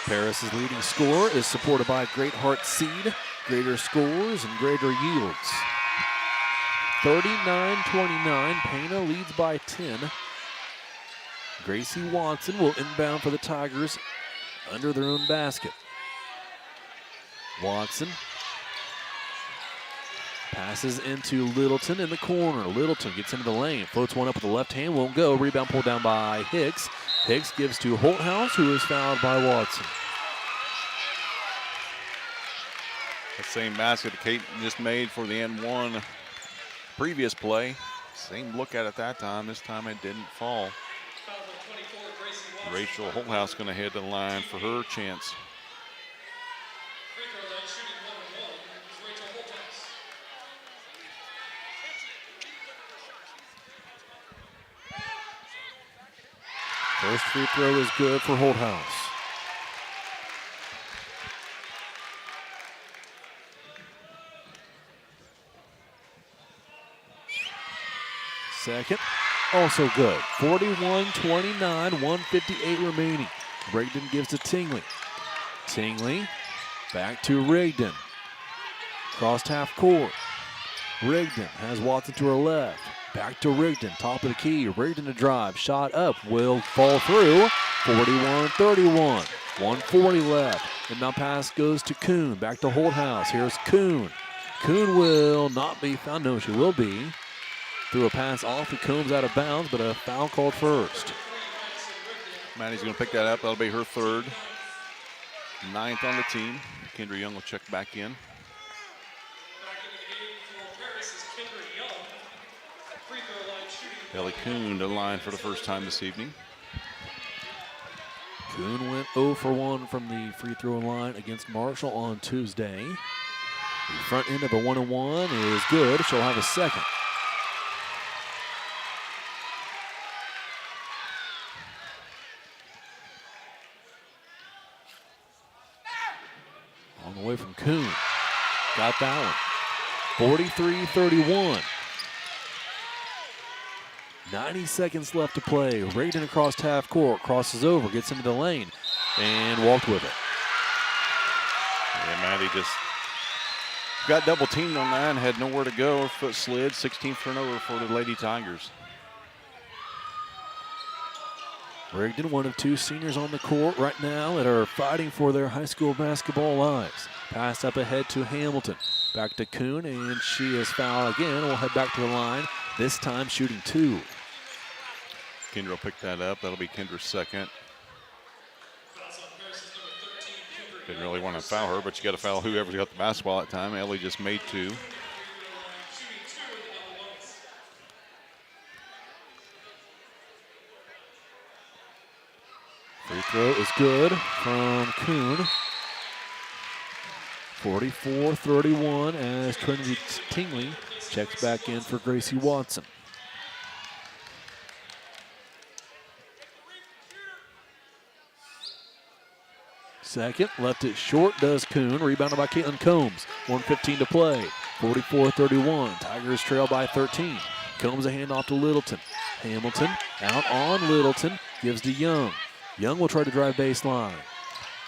Paris' leading scorer is supported by Great Heart Seed, greater scores and greater yields. 39-29, Pana leads by 10. Gracie Watson will inbound for the Tigers under their own basket. Watson passes into Littleton in the corner. Littleton gets into the lane, floats one up with the left hand, won't go. Rebound pulled down by Hicks. Hicks gives to Holthouse, who is fouled by Watson. The same basket that Kate just made for the N1 previous play. Same look at it that time. This time it didn't fall. Rachel Holthouse going to head to the line for her chance. First free throw is good for Holthouse. Second, also good. 41-29, 1:58 remaining. Rigdon gives to Tingley. Tingley back to Rigdon. Crossed half court. Rigdon has Watson to her left. Back to Rigdon, top of the key. Rigdon to drive, shot up, will fall through. 41-31, 1:40 left. And now pass goes to Kuhn, back to Holthouse. Here's Kuhn. Kuhn will not be found. No, she will be. Threw a pass off to Coombs out of bounds, but a foul called first. Maddie's going to pick that up. That'll be her third. 9th on the team. Kendra Young will check back in. Ellie Kuhn to the line for the first time this evening. Kuhn went 0 for 1 from the free throw line against Marshall on Tuesday. The front end of a 1-on-1 is good. She'll have a second. On the way from Kuhn. Got that one. 43-31. 90 seconds left to play. Rigdon across half court. Crosses over. Gets into the lane. And walked with it. Yeah, Maddie just got double teamed on that and had nowhere to go. Her foot slid. 16th turnover for the Lady Tigers. Rigdon, one of 2 seniors on the court right now that are fighting for their high school basketball lives. Pass up ahead to Hamilton. Back to Kuhn, and she is fouled again. We'll head back to the line, this time shooting 2. Kendra will pick that up. That'll be Kendra's second. Didn't really want to foul her, but you got to foul whoever's got the basketball at the time. Ellie just made 2. Free throw is good from Kuhn. 44-31 as Trinity Tingley checks back in for Gracie Watson. Second, left it short, does Kuhn. Rebounded by Caitlin Combs. 1:15 to play. 44-31. Tigers trail by 13. Combs a handoff to Littleton. Hamilton out on Littleton. Gives to Young. Young will try to drive baseline.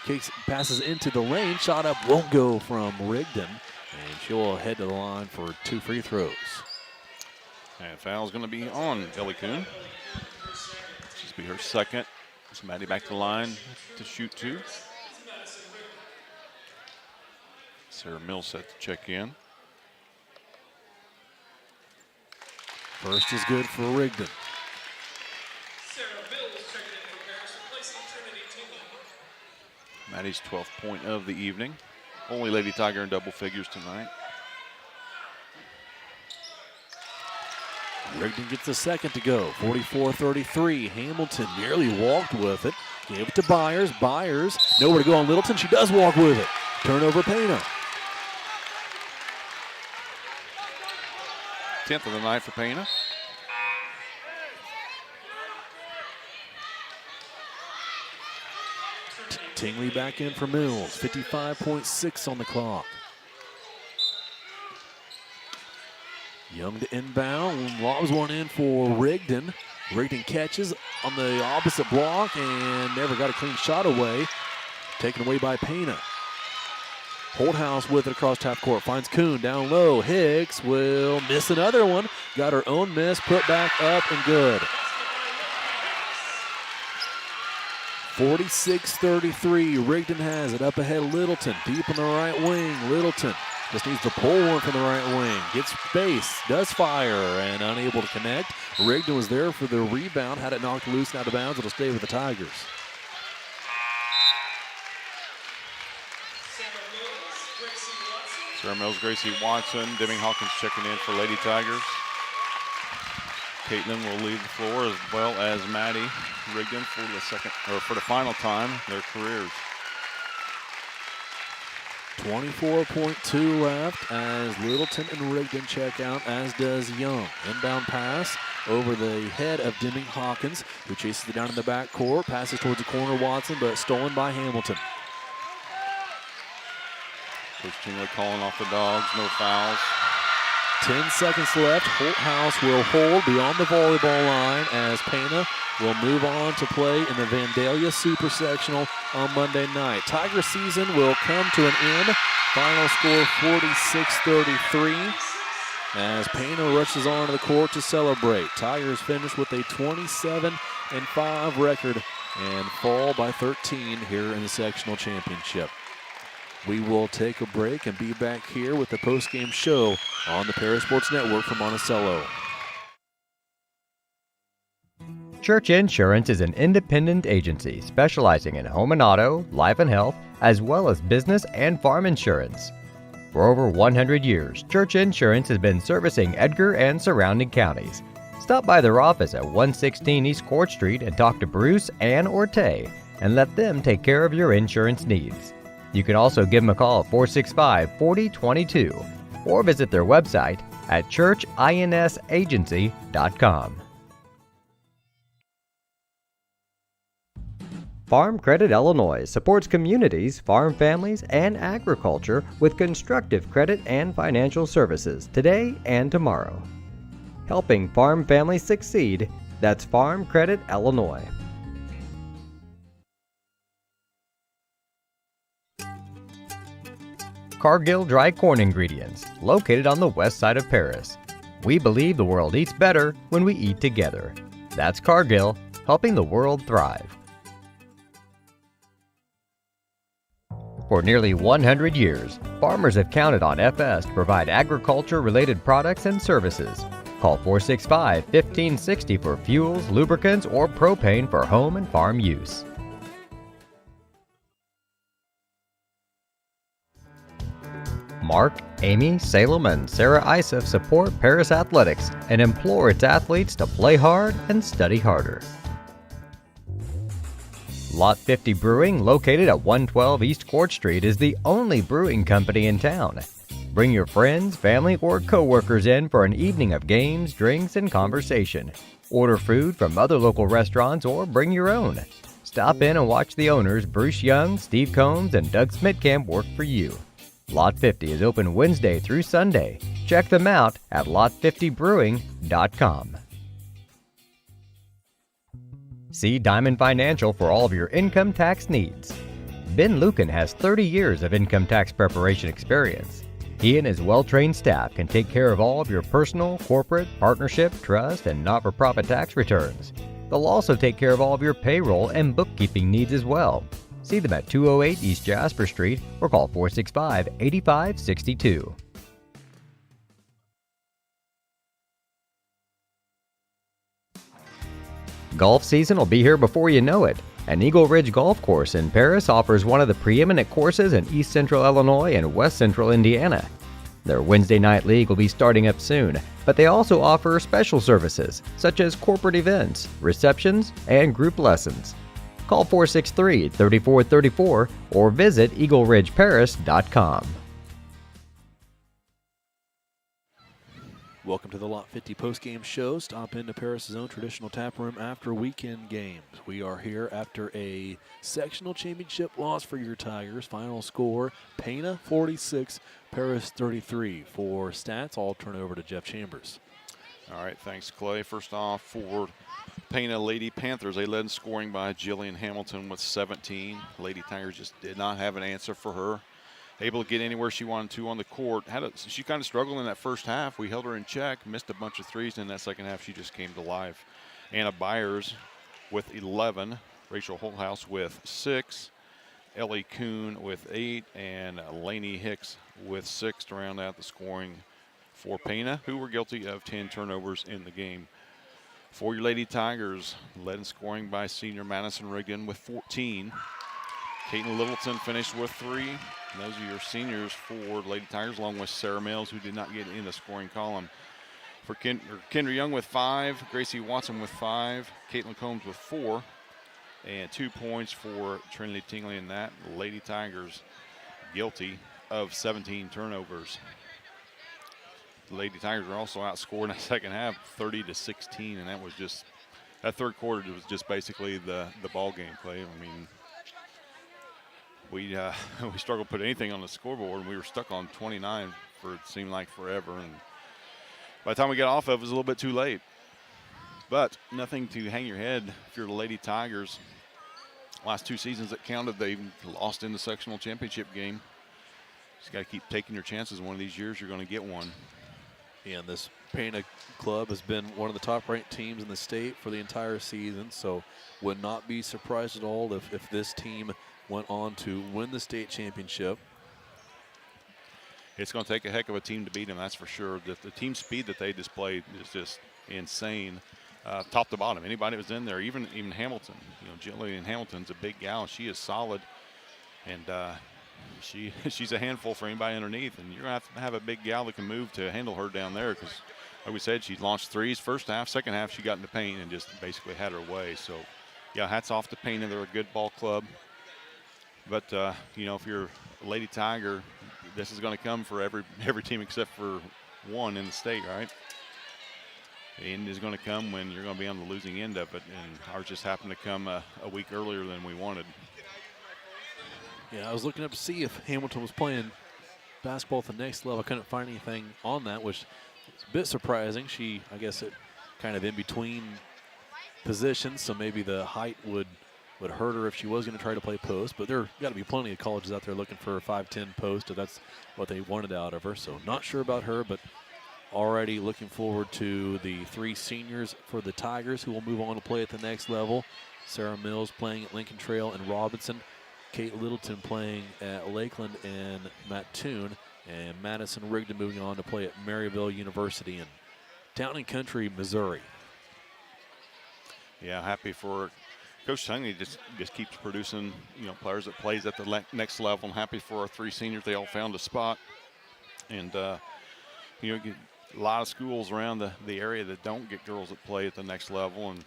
Kicks, passes into the lane. Shot up won't go from Rigdon. And she'll head to the line for 2 free throws. And foul's going to be on Ellie Kuhn. She's be her second. So Maddie back to the line to shoot 2. Sarah Mills set to check in. First is good for Rigdon. Maddie's 12th point of the evening. Only Lady Tiger in double figures tonight. Rigdon gets the second to go. 44-33. Hamilton nearly walked with it. Gave it to Byers. Byers nowhere to go on Littleton. She does walk with it. Turnover, Pana. 10th of the night for Pana. Tingley back in for Mills. 55.6 on the clock. Young to inbound. Lobs one in for Rigdon. Rigdon catches on the opposite block and never got a clean shot away. Taken away by Pana. Holthouse with it across half court. Finds Kuhn down low. Hicks will miss another one. Got her own miss. Put back up and good. 46-33. Rigdon has it up ahead. Littleton deep in the right wing. Littleton just needs to pull one from the right wing. Gets space. Does fire and unable to connect. Rigdon was there for the rebound. Had it knocked loose and out of bounds. It'll stay with the Tigers. Sarah Mills, Gracie Watson, Deming Hawkins checking in for Lady Tigers. Caitlin will leave the floor as well as Maddie Rigdon for the final time in their careers. 24.2 left as Littleton and Rigdon check out, as does Young. Inbound pass over the head of Deming Hawkins, who chases it down in the backcourt. Passes towards the corner, Watson, but stolen by Hamilton. Coach Tingley calling off the dogs, no fouls. 10 seconds left. Holthouse will hold beyond the volleyball line as Pana will move on to play in the Vandalia Super Sectional on Monday night. Tiger season will come to an end. Final score 46-33 as Pana rushes onto the court to celebrate. Tigers finish with a 27-5 record and fall by 13 here in the sectional championship. We will take a break and be back here with the postgame show on the Para Sports Network from Monticello. Church Insurance is an independent agency specializing in home and auto, life and health, as well as business and farm insurance. For over 100 years, Church Insurance has been servicing Edgar and surrounding counties. Stop by their office at 116 East Court Street and talk to Bruce, Ann, or Tay and let them take care of your insurance needs. You can also give them a call at 465-4022 or visit their website at churchinsagency.com. Farm Credit Illinois supports communities, farm families, and agriculture with constructive credit and financial services today and tomorrow. Helping farm families succeed, that's Farm Credit Illinois. Cargill Dry Corn Ingredients, located on the west side of Paris. We believe the world eats better when we eat together. That's Cargill, helping the world thrive. For nearly 100 years, farmers have counted on FS to provide agriculture-related products and services. Call 465-1560 for fuels, lubricants, or propane for home and farm use. Mark, Amy, Salem, and Sarah Isef support Paris Athletics and implore its athletes to play hard and study harder. Lot 50 Brewing, located at 112 East Court Street, is the only brewing company in town. Bring your friends, family, or co-workers in for an evening of games, drinks, and conversation. Order food from other local restaurants or bring your own. Stop in and watch the owners Bruce Young, Steve Combs, and Doug Smitkamp work for you. Lot 50 is open Wednesday through Sunday. Check them out at lot50brewing.com. See Diamond Financial for all of your income tax needs. Ben Lucan has 30 years of income tax preparation experience. He and his well-trained staff can take care of all of your personal, corporate, partnership, trust, and not-for-profit tax returns. They'll also take care of all of your payroll and bookkeeping needs as well. See them at 208 East Jasper Street or call 465-8562. Golf season will be here before you know it, and Eagle Ridge Golf Course in Paris offers one of the preeminent courses in East Central Illinois and West Central Indiana. Their Wednesday night league will be starting up soon, but they also offer special services such as corporate events, receptions, and group lessons. Call 463-3434 or visit eagleridgeparis.com. Welcome to the Lot 50 postgame show. Stop into Paris' own traditional tap room after weekend games. We are here after a sectional championship loss for your Tigers. Final score, Pana 46, Paris 33. For stats, I'll turn it over to Jeff Chambers. All right, thanks, Clay. First off, for Pana Lady Panthers, they led in scoring by Jillian Hamilton with 17. Lady Tigers just did not have an answer for her. Able to get anywhere she wanted to on the court. She kind of struggled in that first half. We held her in check, missed a bunch of threes, and in that second half she just came to life. Anna Byers with 11, Rachel Holthouse with 6, Ellie Kuhn with 8, and Lainey Hicks with 6 to round out the scoring for Pana, who were guilty of 10 turnovers in the game. For your Lady Tigers, led in scoring by senior Madison Riggin with 14. Caitlin Littleton finished with 3. And those are your seniors for Lady Tigers, along with Sarah Mills, who did not get in the scoring column. For Kendra Young with 5, Gracie Watson with 5, Caitlin Combs with 4, and 2 points for Trinity Tingley in that. Lady Tigers guilty of 17 turnovers. The Lady Tigers were also outscored in the second half, 30-16, and that was just that third quarter was just basically the ball game, Clay. I mean, we struggled to put anything on the scoreboard, and we were stuck on 29 for it seemed like forever. And by the time we got off of it was a little bit too late. But nothing to hang your head if you're the Lady Tigers. Last 2 seasons that counted, they lost in the sectional championship game. Just got to keep taking your chances. One of these years you're going to get one. And this Pana club has been one of the top-ranked teams in the state for the entire season, so would not be surprised at all if this team went on to win the state championship. It's going to take a heck of a team to beat them, that's for sure. The team speed that they displayed is just insane, top to bottom. Anybody that was in there, even Hamilton. Jillian Hamilton's a big gal. She is solid, and she's a handful for anybody underneath. And you're going to have a big gal that can move to handle her down there because, like we said, she launched threes first half. Second half, she got into paint and just basically had her way. So, yeah, hats off to Pana. They're a good ball club. But, if you're a Lady Tiger, this is going to come for every team except for one in the state, right? The end is going to come when you're going to be on the losing end of it, and ours just happened to come a week earlier than we wanted. Yeah, I was looking up to see if Hamilton was playing basketball at the next level. I couldn't find anything on that, which is a bit surprising. I guess it kind of in between positions, so maybe the height would hurt her if she was going to try to play post. But there got to be plenty of colleges out there looking for a 5'10" post, if that's what they wanted out of her. So not sure about her, but already looking forward to the 3 seniors for the Tigers who will move on to play at the next level. Sarah Mills playing at Lincoln Trail and Robinson. Kate Littleton playing at Lakeland and Mattoon. And Madison Rigdon moving on to play at Maryville University in Town and Country, Missouri. Yeah, happy for Coach Tungley. Just keeps producing, players that plays at the next level. I'm happy for our 3 seniors. They all found a spot. And, a lot of schools around the area that don't get girls that play at the next level, and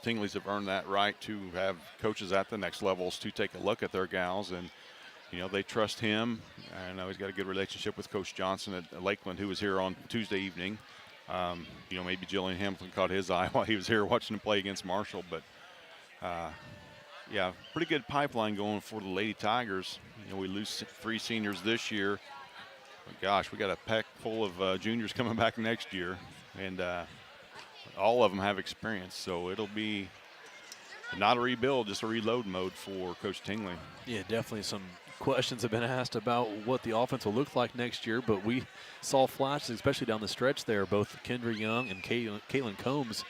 Tingley's have earned that right to have coaches at the next levels to take a look at their gals, and they trust him. I know he's got a good relationship with Coach Johnson at Lakeland, who was here on Tuesday evening. Maybe Jillian Hamilton caught his eye while he was here watching him play against Marshall, but yeah, pretty good pipeline going for the Lady Tigers. We lose 3 seniors this year. But gosh, we got a pack full of juniors coming back next year, and all of them have experience. So it'll be not a rebuild, just a reload mode for Coach Tingley. Yeah, definitely some questions have been asked about what the offense will look like next year, but we saw flashes, especially down the stretch there, both Kendra Young and Caitlin Combs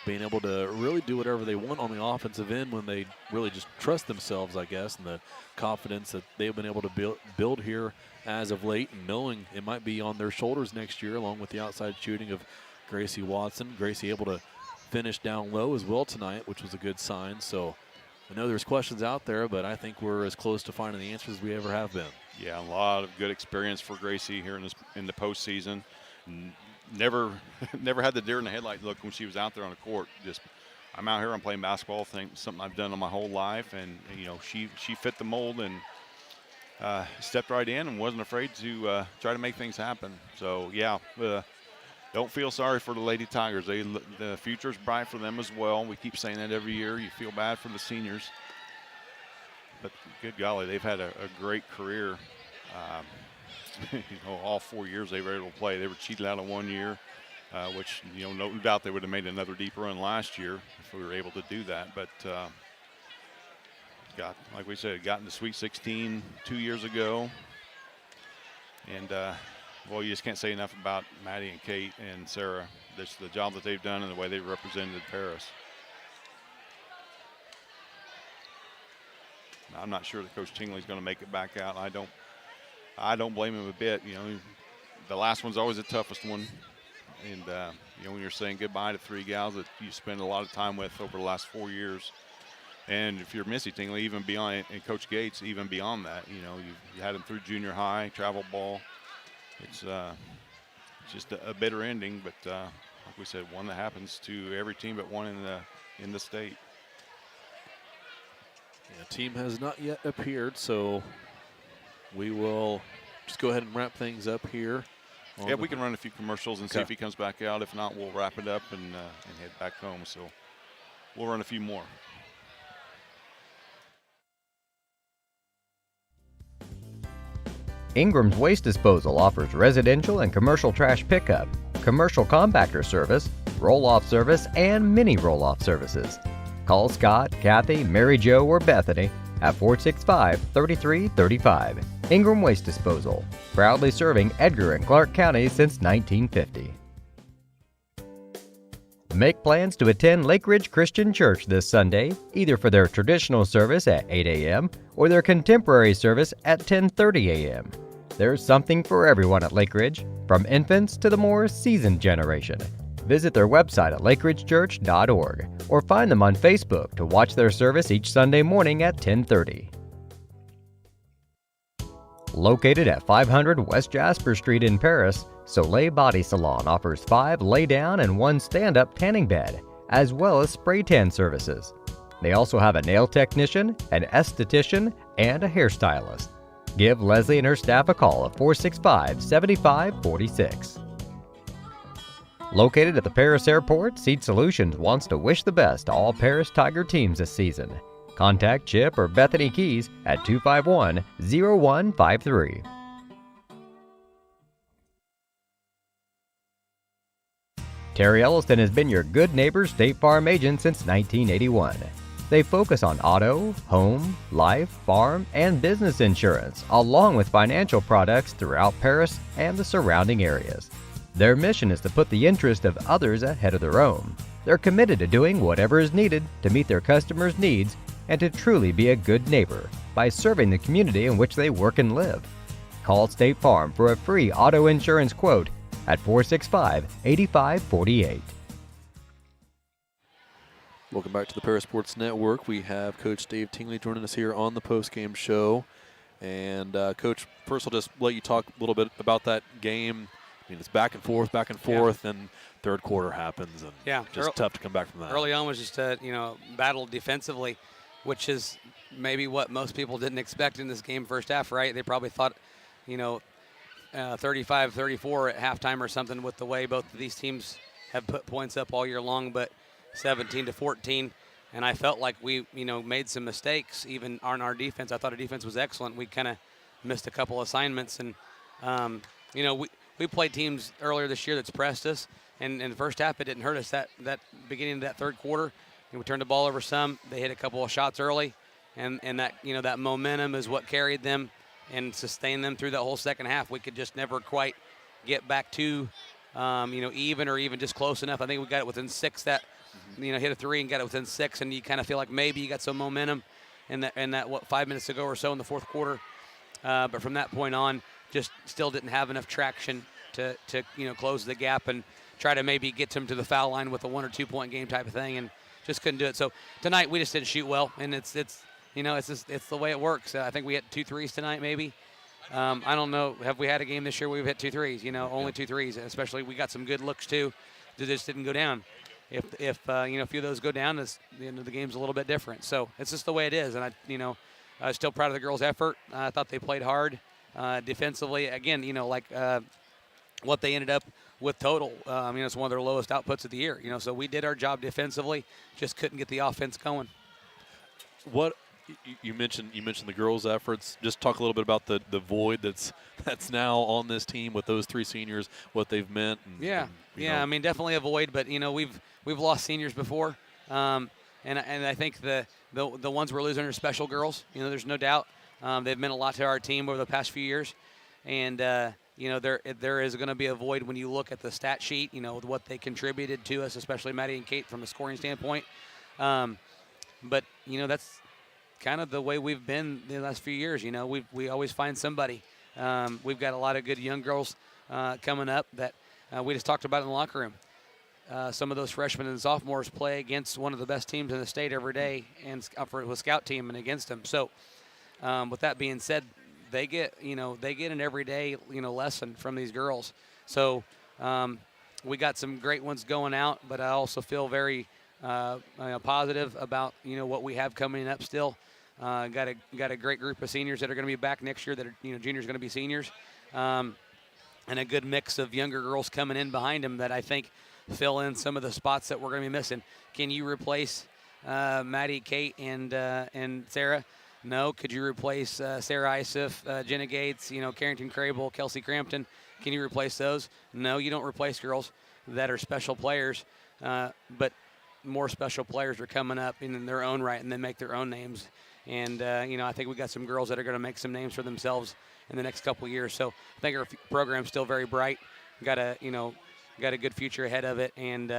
being able to really do whatever they want on the offensive end when they really just trust themselves, I guess, and the confidence that they've been able to build here as of late, and knowing it might be on their shoulders next year, along with the outside shooting of Gracie Watson. Gracie able to finish down low as well tonight, which was a good sign. So I know there's questions out there, but I think we're as close to finding the answers as we ever have been. Yeah, a lot of good experience for Gracie here in the postseason. Never had the deer in the headlight look when she was out there on the court. Just, I'm out here, I'm playing basketball, something I've done my whole life, and she fit the mold and stepped right in and wasn't afraid to try to make things happen. So yeah, don't feel sorry for the Lady Tigers. The future's bright for them as well. We keep saying that every year. You feel bad for the seniors, but good golly, they've had a great career. All 4 years they were able to play. They were cheated out of 1 year, which no doubt they would have made another deep run last year if we were able to do that. But like we said, got in the Sweet 16 2 years ago, and well, you just can't say enough about Maddie and Kate and Sarah. The job that they've done and the way they've represented Paris. Now, I'm not sure that Coach Tingley's going to make it back out. I don't blame him a bit. The last one's always the toughest one. And, when you're saying goodbye to 3 gals that you spend a lot of time with over the last 4 years. And if you're Missy Tingley, even beyond, and Coach Gates, even beyond that, you had them through junior high, travel ball. It's just a bitter ending, but like we said, one that happens to every team but one in the state. Yeah, team has not yet appeared, so we will just go ahead and wrap things up here. Yeah, we can run a few commercials and see if he comes back out. If not, we'll wrap it up and head back home. So we'll run a few more. Ingram's Waste Disposal offers residential and commercial trash pickup, commercial compactor service, roll-off service, and mini roll-off services. Call Scott, Kathy, Mary Jo, or Bethany at 465-3335. Ingram Waste Disposal, proudly serving Edgar and Clark Counties since 1950. Make plans to attend Lake Ridge Christian Church this Sunday, either for their traditional service at 8 a.m. or their contemporary service at 10:30 a.m. There's something for everyone at Lake Ridge, from infants to the more seasoned generation. Visit their website at lakeridgechurch.org or find them on Facebook to watch their service each Sunday morning at 10:30. Located at 500 West Jasper Street in Paris, Soleil Body Salon offers 5 lay-down and 1 stand-up tanning bed, as well as spray tan services. They also have a nail technician, an esthetician, and a hairstylist. Give Leslie and her staff a call at 465-7546. Located at the Paris Airport, Seed Solutions wants to wish the best to all Paris Tiger teams this season. Contact Chip or Bethany Keys at 251-0153. Terry Elliston has been your good neighbor State Farm agent since 1981. They focus on auto, home, life, farm, and business insurance, along with financial products throughout Paris and the surrounding areas. Their mission is to put the interest of others ahead of their own. They're committed to doing whatever is needed to meet their customers' needs and to truly be a good neighbor by serving the community in which they work and live. Call State Farm for a free auto insurance quote at 465-8548. Welcome back to the Paris Sports Network. We have Coach Dave Tingley joining us here on the postgame show. And Coach, first I'll just let you talk a little bit about that game. I mean, it's back and forth, and third quarter happens, and just tough to come back from that. Early on was just a battle defensively, which is maybe what most people didn't expect in this game first half, right? They probably thought, 35-34 at halftime or something with the way both of these teams have put points up all year long, but 17-14, and I felt like we, made some mistakes even on our defense. I thought our defense was excellent. We kind of missed a couple assignments, and, we played teams earlier this year that's pressed us, and in the first half it didn't hurt us. That beginning of that third quarter, we turned the ball over some. They hit a couple of shots early, and that that momentum is what carried them and sustained them through that whole second half. We could just never quite get back to even or even just close enough. I think we got it within 6 that hit a 3 and got it within 6, and you kind of feel like maybe you got some momentum in that 5 minutes ago or so in the fourth quarter. But from that point on, just still didn't have enough traction to close the gap and try to maybe get them to the foul line with a 1 or 2 point game type of thing, and just couldn't do it. So tonight we just didn't shoot well, and it's the way it works. I think we hit 2 threes tonight maybe. I don't know. Have we had a game this year where we've hit 2 threes? Only 2 threes. Especially we got some good looks too. They just didn't go down. If a few of those go down, the game's a little bit different. So it's just the way it is. And I was still proud of the girls' effort. I thought they played hard defensively. Again, what they ended up with total. It's one of their lowest outputs of the year. So we did our job defensively, just couldn't get the offense going. What you mentioned the girls' efforts. Just talk a little bit about the void that's now on this team with those 3 seniors, what they've meant. I mean, definitely a void. But we've lost seniors before, and I think the ones we're losing are special girls. There's no doubt. They've meant a lot to our team over the past few years, and there is going to be a void when you look at the stat sheet. With what they contributed to us, especially Maddie and Kate from a scoring standpoint. But that's kind of the way we've been the last few years. We always find somebody. We've got a lot of good young girls coming up that we just talked about in the locker room. Some of those freshmen and sophomores play against one of the best teams in the state every day, and for the scout team and against them. So, with that being said, they get an everyday lesson from these girls. So, we got some great ones going out, but I also feel very positive about what we have coming up still. Got a great group of seniors that are going to be back next year that are juniors going to be seniors, and a good mix of younger girls coming in behind them that I think fill in some of the spots that we're going to be missing. Can you replace Maddie, Kate, and Sarah? No. Could you replace Sarah Isif, Jenna Gates, Carrington Crable, Kelsey Crampton? Can you replace those? No, you don't replace girls that are special players, but more special players are coming up in their own right and then make their own names. And, I think we got some girls that are going to make some names for themselves in the next couple of years. So I think our program's still very bright. Got a good future ahead of it, and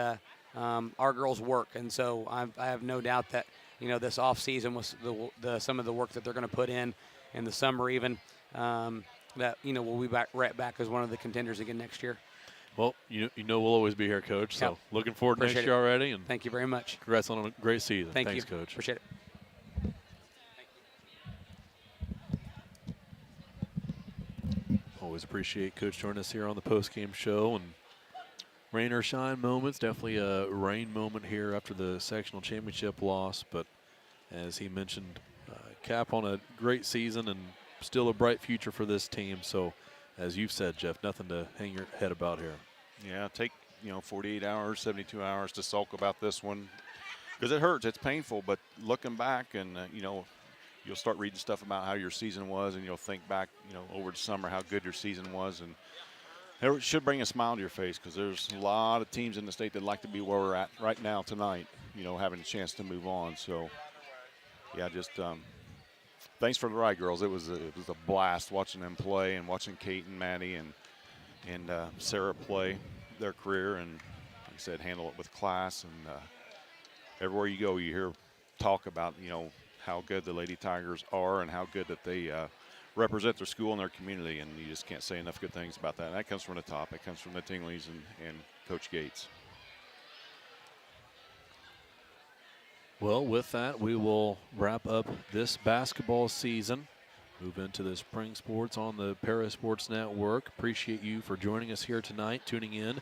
our girls work. And so I have no doubt that, this off season was some of the work that they're going to put in the summer even, that, we'll be right back as one of the contenders again next year. Well, we'll always be here, Coach. So looking forward to next year already. And thank you very much. Congrats on a great season. Thanks, you, Coach. Appreciate it. Always appreciate Coach joining us here on the post-game show. And rain or shine moments, definitely a rain moment here after the sectional championship loss. But as he mentioned, cap on a great season and still a bright future for this team. So as you've said, Jeff, nothing to hang your head about here. Yeah, take 48 hours, 72 hours to sulk about this one because it hurts. It's painful, but looking back and you'll start reading stuff about how your season was, and you'll think back over the summer how good your season was, and it should bring a smile to your face because there's a lot of teams in the state that like to be where we're at right now tonight. Having a chance to move on. So yeah, just thanks for the ride, girls. It was a blast watching them play and watching Kate and Maddie and Sarah play their career, and like I said, handle it with class. And everywhere you go, you hear talk about how good the Lady Tigers are and how good that they represent their school and their community, and you just can't say enough good things about that. And that comes from the top. It comes from the Tingleys and Coach Gates. Well, with that, we will wrap up this basketball season. Move into the spring sports on the Para Sports Network. Appreciate you for joining us here tonight, tuning in,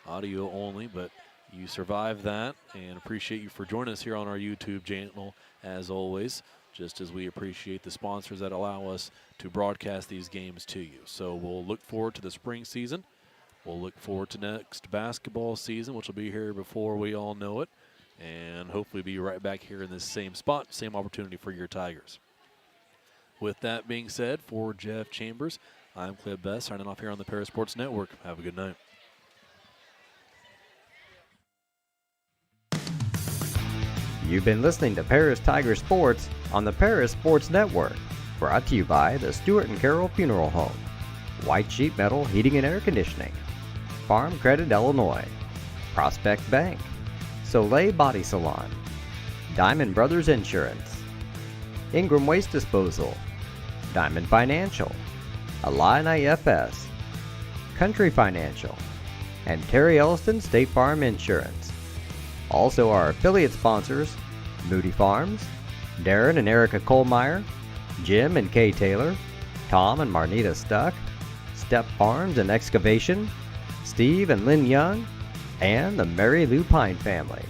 audio only, but you survived that, and appreciate you for joining us here on our YouTube channel as always, just as we appreciate the sponsors that allow us to broadcast these games to you. So we'll look forward to the spring season. We'll look forward to next basketball season, which will be here before we all know it, and hopefully be right back here in this same spot, same opportunity for your Tigers. With that being said, for Jeff Chambers, I'm Cliff Best, signing off here on the Para Sports Network. Have a good night. You've been listening to Paris Tiger Sports on the Paris Sports Network, brought to you by the Stewart and Carroll Funeral Home, White Sheet Metal Heating and Air Conditioning, Farm Credit Illinois, Prospect Bank, Soleil Body Salon, Diamond Brothers Insurance, Ingram Waste Disposal, Diamond Financial, Illini FS, Country Financial, and Terry Elliston State Farm Insurance. Also our affiliate sponsors, Moody Farms, Darren and Erica Kohlmeyer, Jim and Kay Taylor, Tom and Marnita Stuck, Step Farms and Excavation, Steve and Lynn Young, and the Mary Lou Pine family.